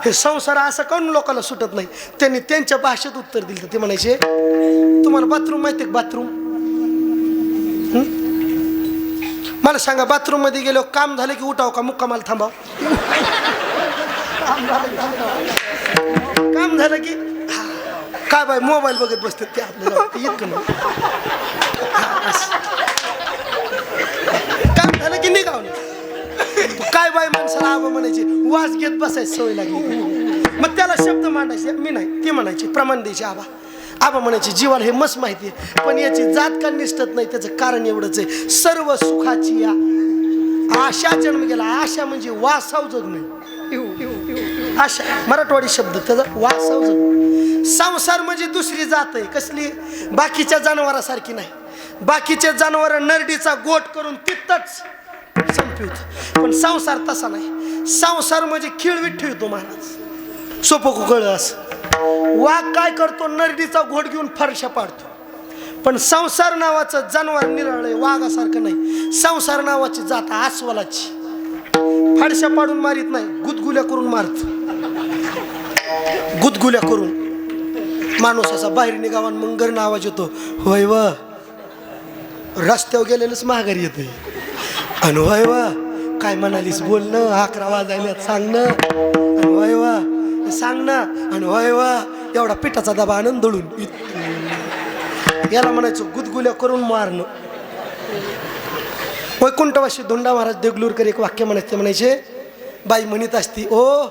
हे संसार असं काऊन लोकांना सुटत नाही. त्यांनी त्यांच्या भाषेत उत्तर दिलं. ते म्हणायचे तुम्हाला बाथरूम माहिती आहे, बाथरूम मला सांगा, बाथरूम मध्ये गेलो काम झालं की उठाव का मुक्कामाला थांबाव. काम झालं की काय बाय मोबाईल बघत बसतात ते आपल्याला इतकं नाही. काम झालं की निघाव. काय बाय माणसाला आबा म्हणायचे वास घेत बसायची सवय लागली. मग त्याला शब्द मांडायचे, मी नाही ते म्हणायचे प्रमाण द्यायचे. आबा आबा म्हणायचे जीवाला हे मस्त माहिती आहे, पण याची जात का निष्ठत नाही. त्याचं कारण एवढंच आहे, सर्व सुखाची या आशा जन्म गेला. आशा म्हणजे वासाव जग नाही. आशा मराठवाडी शब्द त्याचा वासाव जग. संसार म्हणजे दुसरी जात आहे. कसली, बाकीच्या जनावरासारखी नाही. बाकीच्या जनावर नरडीचा गोट करून तिथंच संपवित, पण संसार तसा नाही. संसार म्हणजे खिळवीत ठेवतो महाराज. सोपं कळलं असं. वाघ काय करतो, नरडीचा घोट घेऊन फरशा पाडतो. पण संसार नावाचं जनावर निराळे वाघासारखं नाही. संसार नावाची जात अस्वलाची. फडशा पाडून मारित नाही, गुदगुल्या करून मारत. गुदगुल्या करून माणूस असा बाहेर निघावा, मंगर आवाज येतो, होय व रस्त्यावर गेलेलंच माघारी येतोय. अन होय व काय म्हणालीस बोलणं, 11 वाजायला सांगणं, अन होय व सांगणं, आणि होय व एवढा पिठाचा डबा आनंद दळून. याला म्हणायचं गुदगुल्या करून मारणं. वैकुंठवासी धोंडा महाराज देगलूरकर एक वाक्य म्हणायचे. म्हणायचे बाई म्हणत असती, ओ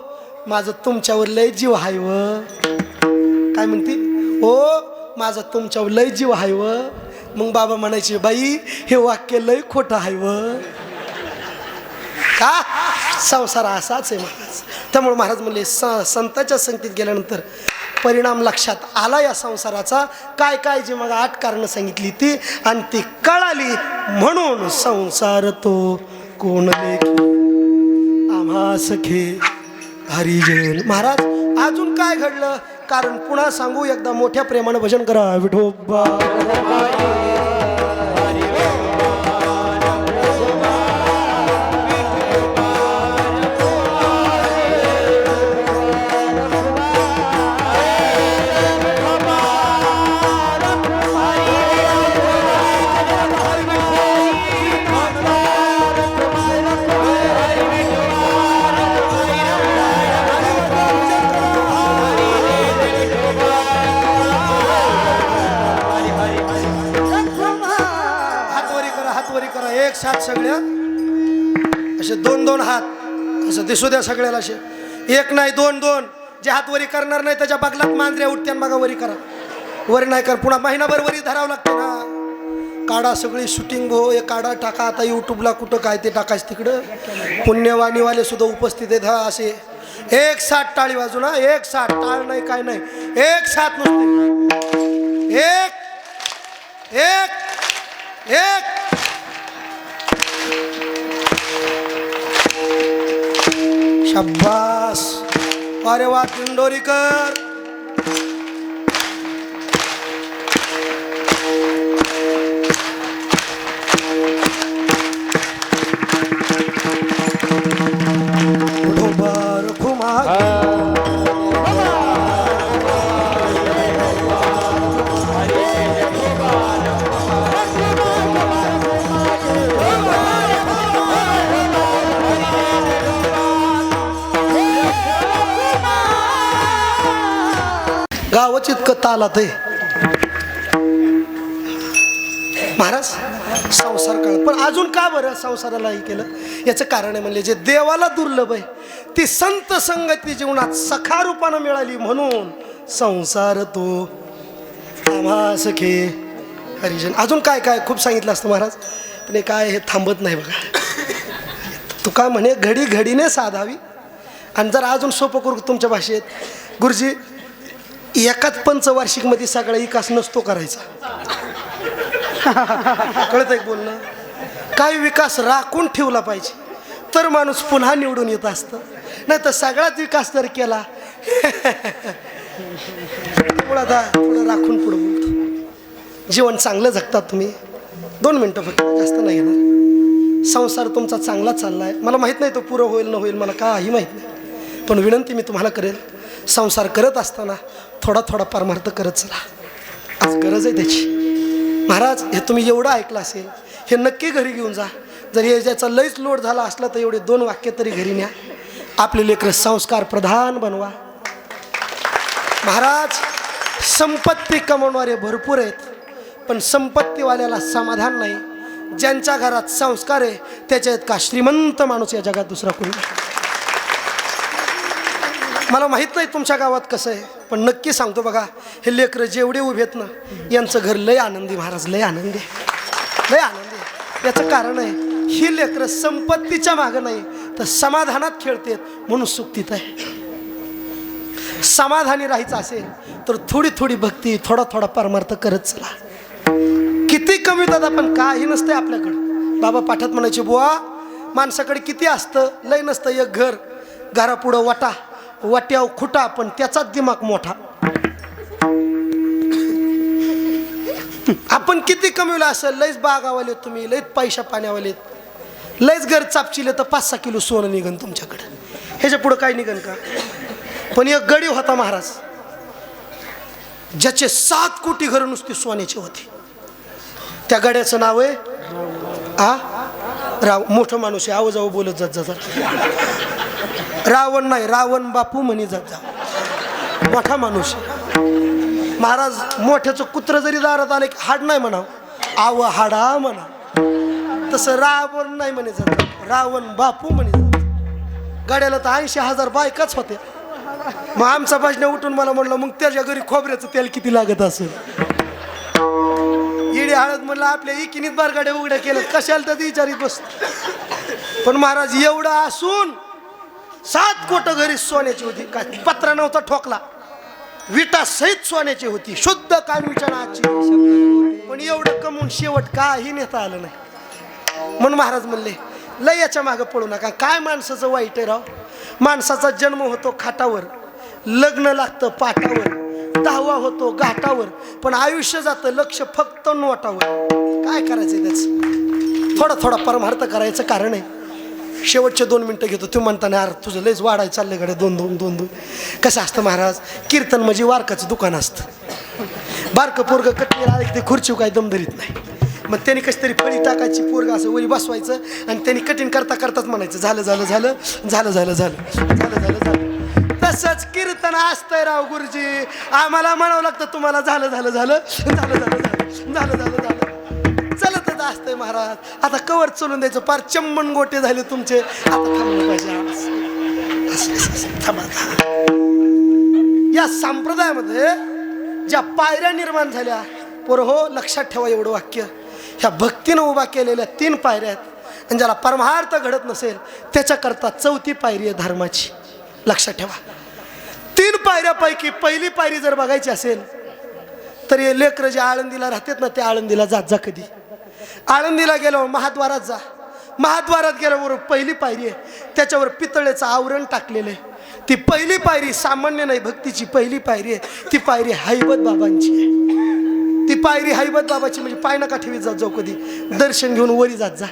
माझं तुमच्यावर लय जीव हाय व. काय म्हणते, ओ माझा तुमच्यावर लय जीव हाय व. मग बाबा म्हणायचे बाई हे वाक्य लय खोटं हाय व. का, संसार असाच आहे महाराज. त्यामुळे महाराज म्हणले संतांच्या संगतीत गेल्यानंतर परिणाम लक्षात आला या संसाराचा. काय काय जी मग 8 कारणं सांगितली ती, आणि ती कळाली म्हणून संसार तो कोण लेखी आम्हा सखे हरिजन. महाराज अजून काय घडलं, कारण पुन्हा सांगू. एकदा मोठ्या प्रेमानं भजन करा. विठोबा साथ सगळ्या असे 2-2 हात असं दिसू द्या सगळ्याला, असे एक नाही 2-2. जे हात वरी करणार नाही त्याच्या बगलात मांजऱ्या उठत्या, बघा वरी करा. वरी नाही कर, पुन्हा महिनाभर वरी धरावं लागते ना. काढा सगळी शूटिंग भो, हे काढा टाका. आता यूट्यूबला कुठं काय ते टाकायचं तिकडं. पुण्यवाणीवाले सुद्धा उपस्थित आहेत. हा असे एक साथ टाळी वाजू ना, एक साथ. टाळ नाही काय नाही, एक साथ नुसते. एक एक एक. शाबास. अरे वा दिंडोरीकर. गावच इतकं तालात आहे महाराज. संसार काळ पण अजून का बरं संसाराला हे केलं, याचं कारण आहे म्हणजे जे देवाला दुर्लभ आहे ती संत संगती जीवनात सखा रूपानं मिळाली म्हणून संसार तो आम्हा सखे हरिजन. अजून काय काय खूप सांगितलं असतं महाराज, पण हे काय हे थांबत नाही बघा. तुका म्हणे घडी घडीने साधावी. आणि जर अजून सोपं करू तुमच्या भाषेत, गुरुजी एकाच पंचवार्षिकमध्ये सगळा विकास नसतो करायचा. कळत आहे बोलणं. काही विकास राखून ठेवला पाहिजे तर माणूस पुन्हा निवडून येत असतं. नाही तर सगळाच विकास जर केला थोडं राखून पुढं बोलतो. जीवन चांगलं जगतात तुम्ही. 2 मिनटं फक्त, जास्त नाही येणार. संसार तुमचा चांगला चाललाय. मला माहीत नाही तो पुरं होईल न होईल, मला काही माहीत नाही. पण विनंती मी तुम्हाला करेल, संसार करत असताना थोडा थोडा परमार्थ करत चला. आज गरज आहे त्याची. महाराज हे तुम्ही एवढं ऐकलं असेल, हे नक्की घरी घेऊन जा. जर हे ज्याचा लईच लोड झाला असला तर एवढे 2 वाक्य तरी घरी न्या. आपले लेकरं संस्कार प्रधान बनवा. महाराज संपत्ती कमवणारे भरपूर आहेत, पण संपत्तीवाल्याला समाधान नाही. ज्यांच्या घरात संस्कार आहे त्याच्या इतका श्रीमंत माणूस या जगात दुसरा कोणी नाही. मला माहीत नाही तुमच्या गावात कसं आहे, पण नक्की सांगतो बघा, हे लेकरं जेवढे उभे आहेत ना यांचं घर लय आनंदी महाराज, लय आनंदी, लय आनंदी. याचं कारण आहे ही लेकरं संपत्तीच्या मागं नाही तर समाधानात खेळतात म्हणून सुखतीत आहे. समाधानी राहायचं असेल तर थोडी थोडी भक्ती, थोडा थोडा परमार्थ करत चला. किती कमी दादा पण काही नसतंय आपल्याकडं. बाबा पाठात म्हणायचे, बुवा माणसाकडे किती असतं, लय नसतं. एक घर, घरापुढं वाटा, वाट्याव खुटा, पण त्याचाच दिमाग मोठा. आपण किती कमवलं असेल, लयच बागावाले तुम्ही, लयच पैशा पाण्यावाले, लयच घर चापचिले तर 5-6 किलो सोनं निघन तुमच्याकडे. ह्याच्या पुढं काय निघन का? पण एक गडी होता महाराज, ज्याचे 7 कोटी घर नुसती सोन्याची होती. त्या गड्याचं नाव आहे राव. मोठं माणूस आहे, आवाजाव बोलत जात जा. रावण नाही, रावण बापू म्हणी जात जा. मोठा माणूस महाराज. मोठ्याचं कुत्र जरी दारात आलं की हाड नाही म्हणाव, आव हाडा म्हणा. तसं रावण नाही म्हणे जात, रावण बापू म्हणे जात. गाड्याला तर 80,000 बायकाच होत्या. मग आमचा भाजण्या उठून मला म्हणलं, मग त्याच्या घरी खोबऱ्याचं तेल किती लागत असेल. इडे हळद म्हणलं आपल्या इकिनीत बारगाड्या उघड्या केल्या, कशाला तर विचारित बस. पण महाराज एवढं असून 7 कोटी घरी सोन्याची होती. काय पत्रा नव्हता ठोकला, विटा सहित सोन्याची होती, शुद्ध कानविचाराची. पण एवढं कमवून शेवट काही नेता आलं नाही. म्हणून महाराज म्हणले, लय याच्या मागं पडू नका. काय माणसाचं वाईट आहे राव. माणसाचा जन्म होतो खाटावर, लग्न लागतं पाटावर, 10वा होतो घाटावर, पण आयुष्य जातं लक्ष फक्त नोटावर. काय करायचंय त्याचं? थोडा थोडा परमार्थ करायचं. कारण आहे शेवटचे 2 मिनटं घेतो. तू म्हणताना यार तुझं लयच वाढायचं चाललंय गड्या, 2-2. कसं असतं महाराज, कीर्तन म्हणजे वारकाचं दुकान असतं. बारकं पोरगं कटलेलं आलं की ते खुर्ची काय दमदरीत नाही. मग त्यांनी कशी तरी फळी टाकायची, पोरगं असं वरी बसवायचं आणि त्यांनी कठीण करता करताच म्हणायचं, झालं झालं झालं झालं झालं झालं झालं झालं झालं. तसंच कीर्तन असतंय राव गुरुजी. आम्हाला म्हणावं लागतं तुम्हाला झालं झालं झालं झालं झालं झालं झालं झालं झालं. चलतच असतंय महाराज. आता कवर चलून द्यायचं, पार चम्मन गोटे झाले तुमचे. आता थांबलं पाहिजे. थांबा. या संप्रदायामध्ये ज्या पायऱ्या निर्माण झाल्या, पोरं हो लक्षात ठेवा एवढं वाक्य. ह्या भक्तीनं उभा केलेल्या 3 पायऱ्या आहेत. आणि ज्याला परमार्थ घडत नसेल त्याच्याकरता 4थी पायरी आहे धर्माची. लक्षात ठेवा. 3 पायऱ्यापैकी पहिली पायरी जर बघायची असेल तर हे लेकरं जे आळंदीला राहतात ना, ते आळंदीला जात जा. कधी आळंदीला गेल्यावर महाद्वारात जा. महाद्वारात गेल्यावर पहिली पायरी आहे, त्याच्यावर पितळेचं आवरण टाकलेलं आहे. ती पहिली पायरी सामान्य नाही, भक्तीची पहिली पायरी आहे. ती पायरी हैबत बाबांची आहे. ती पायरी हैबत बाबाची म्हणजे पाय नका ठेवीत जात जाऊ. कधी दर्शन घेऊन वरी जात जा,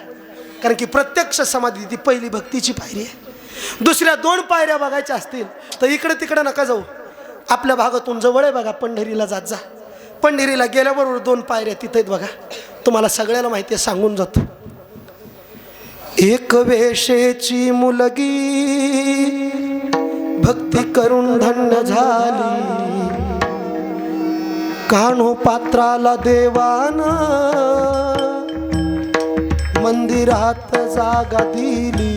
कारण की प्रत्यक्ष समाधी ती पहिली भक्तीची पायरी आहे. दुसऱ्या 2 पायऱ्या बघायच्या असतील तर इकडे तिकडे नका जाऊ, आपल्या भागातून जवळ आहे बघा, पंढरीला जात जा. पंढरीला गेल्याबरोबर 2 पायऱ्या तिथे आहेत बघा. तुम्हाला सगळ्याला माहिती आहे, सांगून जातो. एक वेशेची मुलगी भक्ती करून धन्य झाली, कान्हो पात्राला देवाना मंदिरात जागा दिली,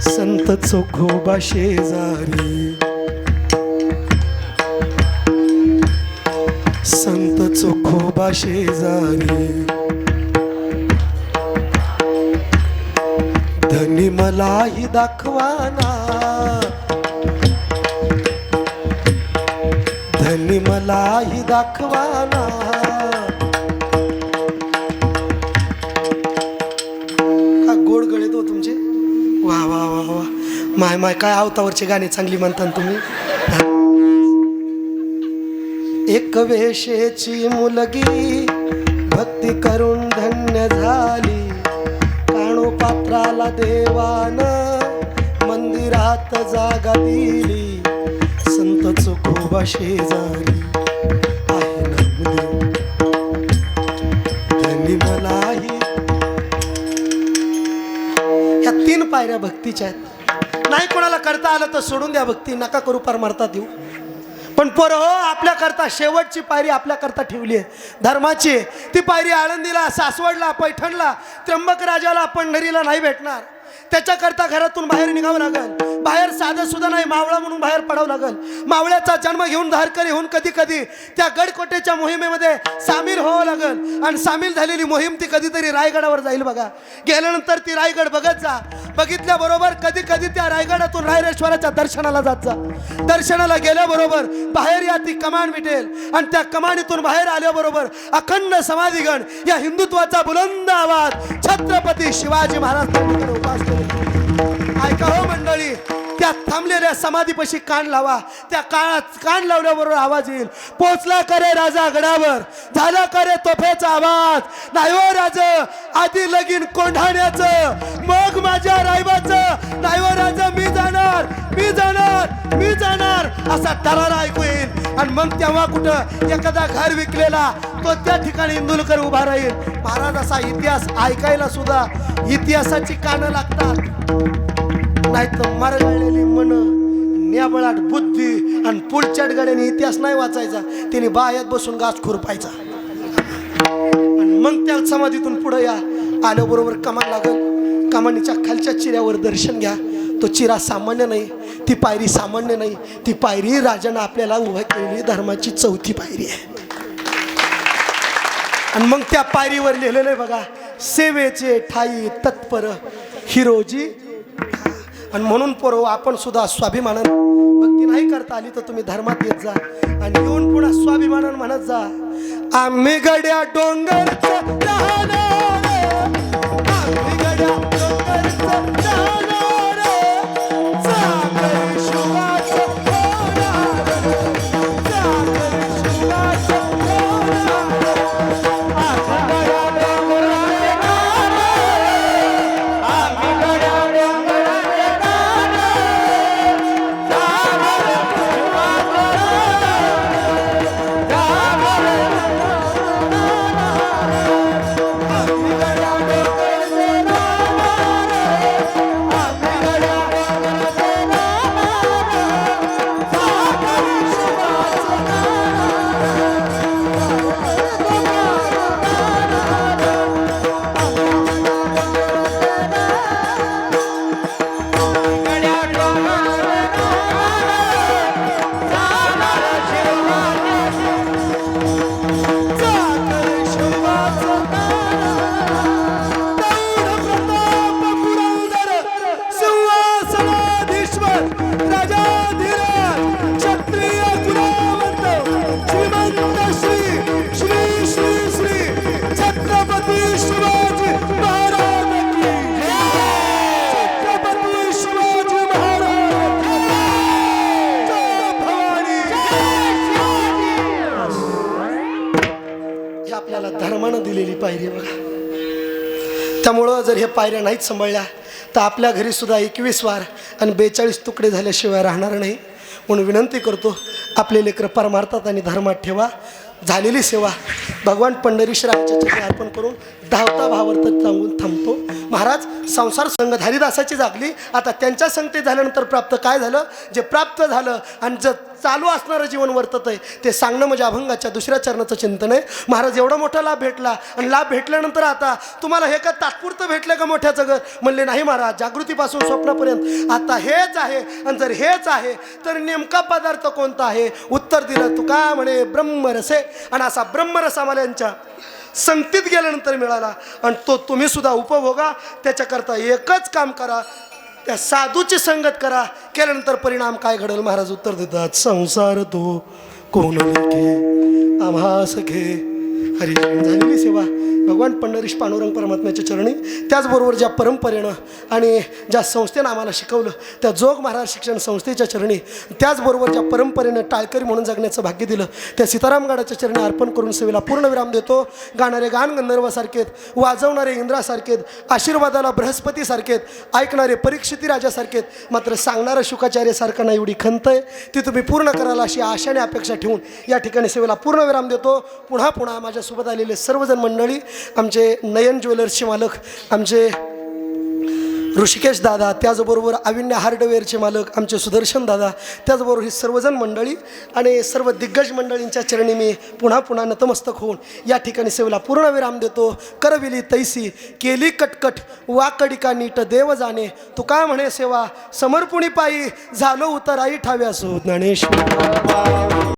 संत चोखोबा शेजारी, संत चोखोबा शेजारी, धनी मलाही दाखवाना, धनी मलाही दाखवाना. का गोड गळे तो तुमचे. वा वा वा वा. माय माय काय आवतावरचे गाणे चांगली म्हणता तुम्ही. एक वेशेची मुलगी भक्ती करून धन्य झाली, कान्हो पात्राला देवान मंदिरात जागा दिली, संत चोखोबा शेजारी आहे नामदेव, धनी मलाही. ह्या 3 पायऱ्या भक्तीच्या आहेत. नाही कोणाला करता आलं तर सोडून द्या भक्ती, नका करू परमार्थात येऊ. पण पोरं हो, आपल्याकरता शेवटची पायरी आपल्याकरता ठेवली आहे धर्माची. ती पायरी आळंदीला, सासवडला, पैठणला, त्र्यंबकराजाला, पंढरीला नाही भेटणार. त्याच्याकरता घरातून बाहेर निघावं लागेल. बाहेर साधं सुद्धा नाही, मावळा म्हणून बाहेर पडावं लागेल. मावळ्याचा जन्म घेऊन धारकरी होऊन कधी कधी त्या गडकोटेच्या मोहिमेमध्ये सामील व्हावं लागेल. आणि सामील झालेली मोहीम ती कधीतरी रायगडावर जाईल बघा. गेल्यानंतर ती रायगड बघत जा. बघितल्याबरोबर कधी कधी त्या रायगडातून रायरेश्वराच्या दर्शनाला जात जा. दर्शनाला गेल्याबरोबर बाहेर या ती कमान मिटेल. आणि त्या कमानीतून बाहेर आल्याबरोबर अखंड समाधीगण या हिंदुत्वाचा बुलंद आवाज छत्रपती शिवाजी महाराज उपास करेल. ऐका हो मंडळी, त्या थांबलेल्या समाधीपाशी कान लावा. त्या काळात कान लावल्याबरोबर आवाज येईल. पोचला करे राजा गडावर, झाला करे तोफेचा आवाज, नाही हो राज आधी लगीन कोंढाण्याचं, मग माझ्या रायबाचं, नाही हो राजा मी जाणार, मी जाणार, मी जाणार असा तरारा ऐकू येईल. आणि मग तेव्हा कुठं एखादा घर विकलेला तो त्या ठिकाणी इंदुलकर उभा राहील. महाराजाचा इतिहास ऐकायला सुद्धा इतिहासाची कानं लागतात. नाही तर मरगळलेली मन, न्याबळाट बुद्धी आणि पुढच्याट गाड्याने इतिहास नाही वाचायचा. त्याने बायात बसून गाच खुरपायचा. आणि मग त्या समाधीतून पुढे या. आल्याबरोबर कमान लागल. कमानीच्या खालच्या चिऱ्यावर दर्शन घ्या. तो चिरा सामान्य नाही, ती पायरी सामान्य नाही. ती पायरी राजानं आपल्याला उभा केलेली धर्माची 4थी पायरी आहे. आणि मग त्या पायरीवर लिहिलेलं आहे बघा, सेवेचे ठाई तत्पर हिरोजी. आणि म्हणून पोरो आपण सुद्धा स्वाभिमानानं भक्ती नाही करता आली तर तुम्ही धर्मात येत जा. आणि येऊन पुन्हा स्वाभिमानानं म्हणत जा, आम्ही गड्या डोंगरचं राहणार, आम्ही गड्या डोंगरचं राहणार, सागर शिवाचं होणार, सागर शिवाचं होणार, आम्ही गड्या डोंगराचे राहणार, आम्ही गड्या पायरी आहे बघा. त्यामुळं जर हे पायऱ्या नाहीत सांभाळल्या तर आपल्या घरीसुद्धा 21 वार आणि 42 तुकडे झाल्याशिवाय राहणार नाही. म्हणून विनंती करतो, आपले लेकरं परमार्थात आणि धर्मात ठेवा. झालेली सेवा भगवान पंढरीशराच्या चरणी अर्पण करून धावता भावार्थ सांगून थांबतो. महाराज, संसार संघ हरिदासाची जागली. आता त्यांच्या संगती झाल्यानंतर प्राप्त काय झालं, जे प्राप्त झालं आणि जे चालू असणारं जीवन वर्तत आहे ते सांगणं म्हणजे अभंगाच्या दुसऱ्या चरणाचं चिंतन आहे. महाराज, एवढा मोठा लाभ भेटला आणि लाभ भेटल्यानंतर आता तुम्हाला हे का तात्पुरतं भेटलं का मोठ्याचं घर? म्हणले नाही महाराज, जागृतीपासून स्वप्नापर्यंत आता हेच आहे. आणि जर हेच आहे तर नेमका पदार्थ कोणता आहे? उत्तर दिलं तुका म्हणे ब्रह्मरसे. आणि असा ब्रह्मरस आम्हाला यांच्या संगतीत गेल्यानंतर मिळाला आणि तो तुम्ही सुद्धा उपभोगा. त्याच्याकरता एकच काम करा, त्या साधूची संगत करा. केल्यानंतर परिणाम काय घडेल? महाराज उत्तर देतात, संसार तो कोण लेखे आम्हा सखे. हरी झालेली सेवा भगवान पंढरीश पांडुरंग परमात्म्याच्या चरणी, त्याचबरोबर ज्या परंपरेनं आणि ज्या संस्थेनं आम्हाला शिकवलं त्या जोग महाराज शिक्षण संस्थेच्या चरणी, त्याचबरोबर ज्या परंपरेनं टाळकरी म्हणून जगण्याचं भाग्य दिलं त्या सीतारामगडाच्या चरणी अर्पण करून सेवेला पूर्णविराम देतो. गाणारे गान गंधर्वासारखेत, वाजवणारे इंद्रासारखेत, आशीर्वादाला बृहस्पतीसारखेत, ऐकणारे परीक्षिती राजासारखेत, मात्र सांगणारं शुकाचार्यासारखं एवढी खंत आहे ती तुम्ही पूर्ण कराल अशी आशा आणि अपेक्षा ठेवून या ठिकाणी सेवेला पूर्णविराम देतो. पुन्हा पुन्हा माझ्यासोबत आलेले सर्वजण मंडळी, आमचे नयन ज्वेलर्सचे मालक आमचे ऋषिकेश दादा, त्याचबरोबर अविन्य हार्डवेअरचे मालक आमचे सुदर्शन दादा, त्याचबरोबर ही सर्वजण मंडळी आणि सर्व दिग्गज मंडळींच्या चरणी मी पुन्हा पुन्हा नतमस्तक होऊन या ठिकाणी सेवेला पूर्णविराम देतो. करविली तैसी केली कटकट वाकडिका नीट देव जाणे. तुका म्हणे सेवा समर्पुणी पायी झालो उतराई ठाव्या सो ज्ञानेश्वर.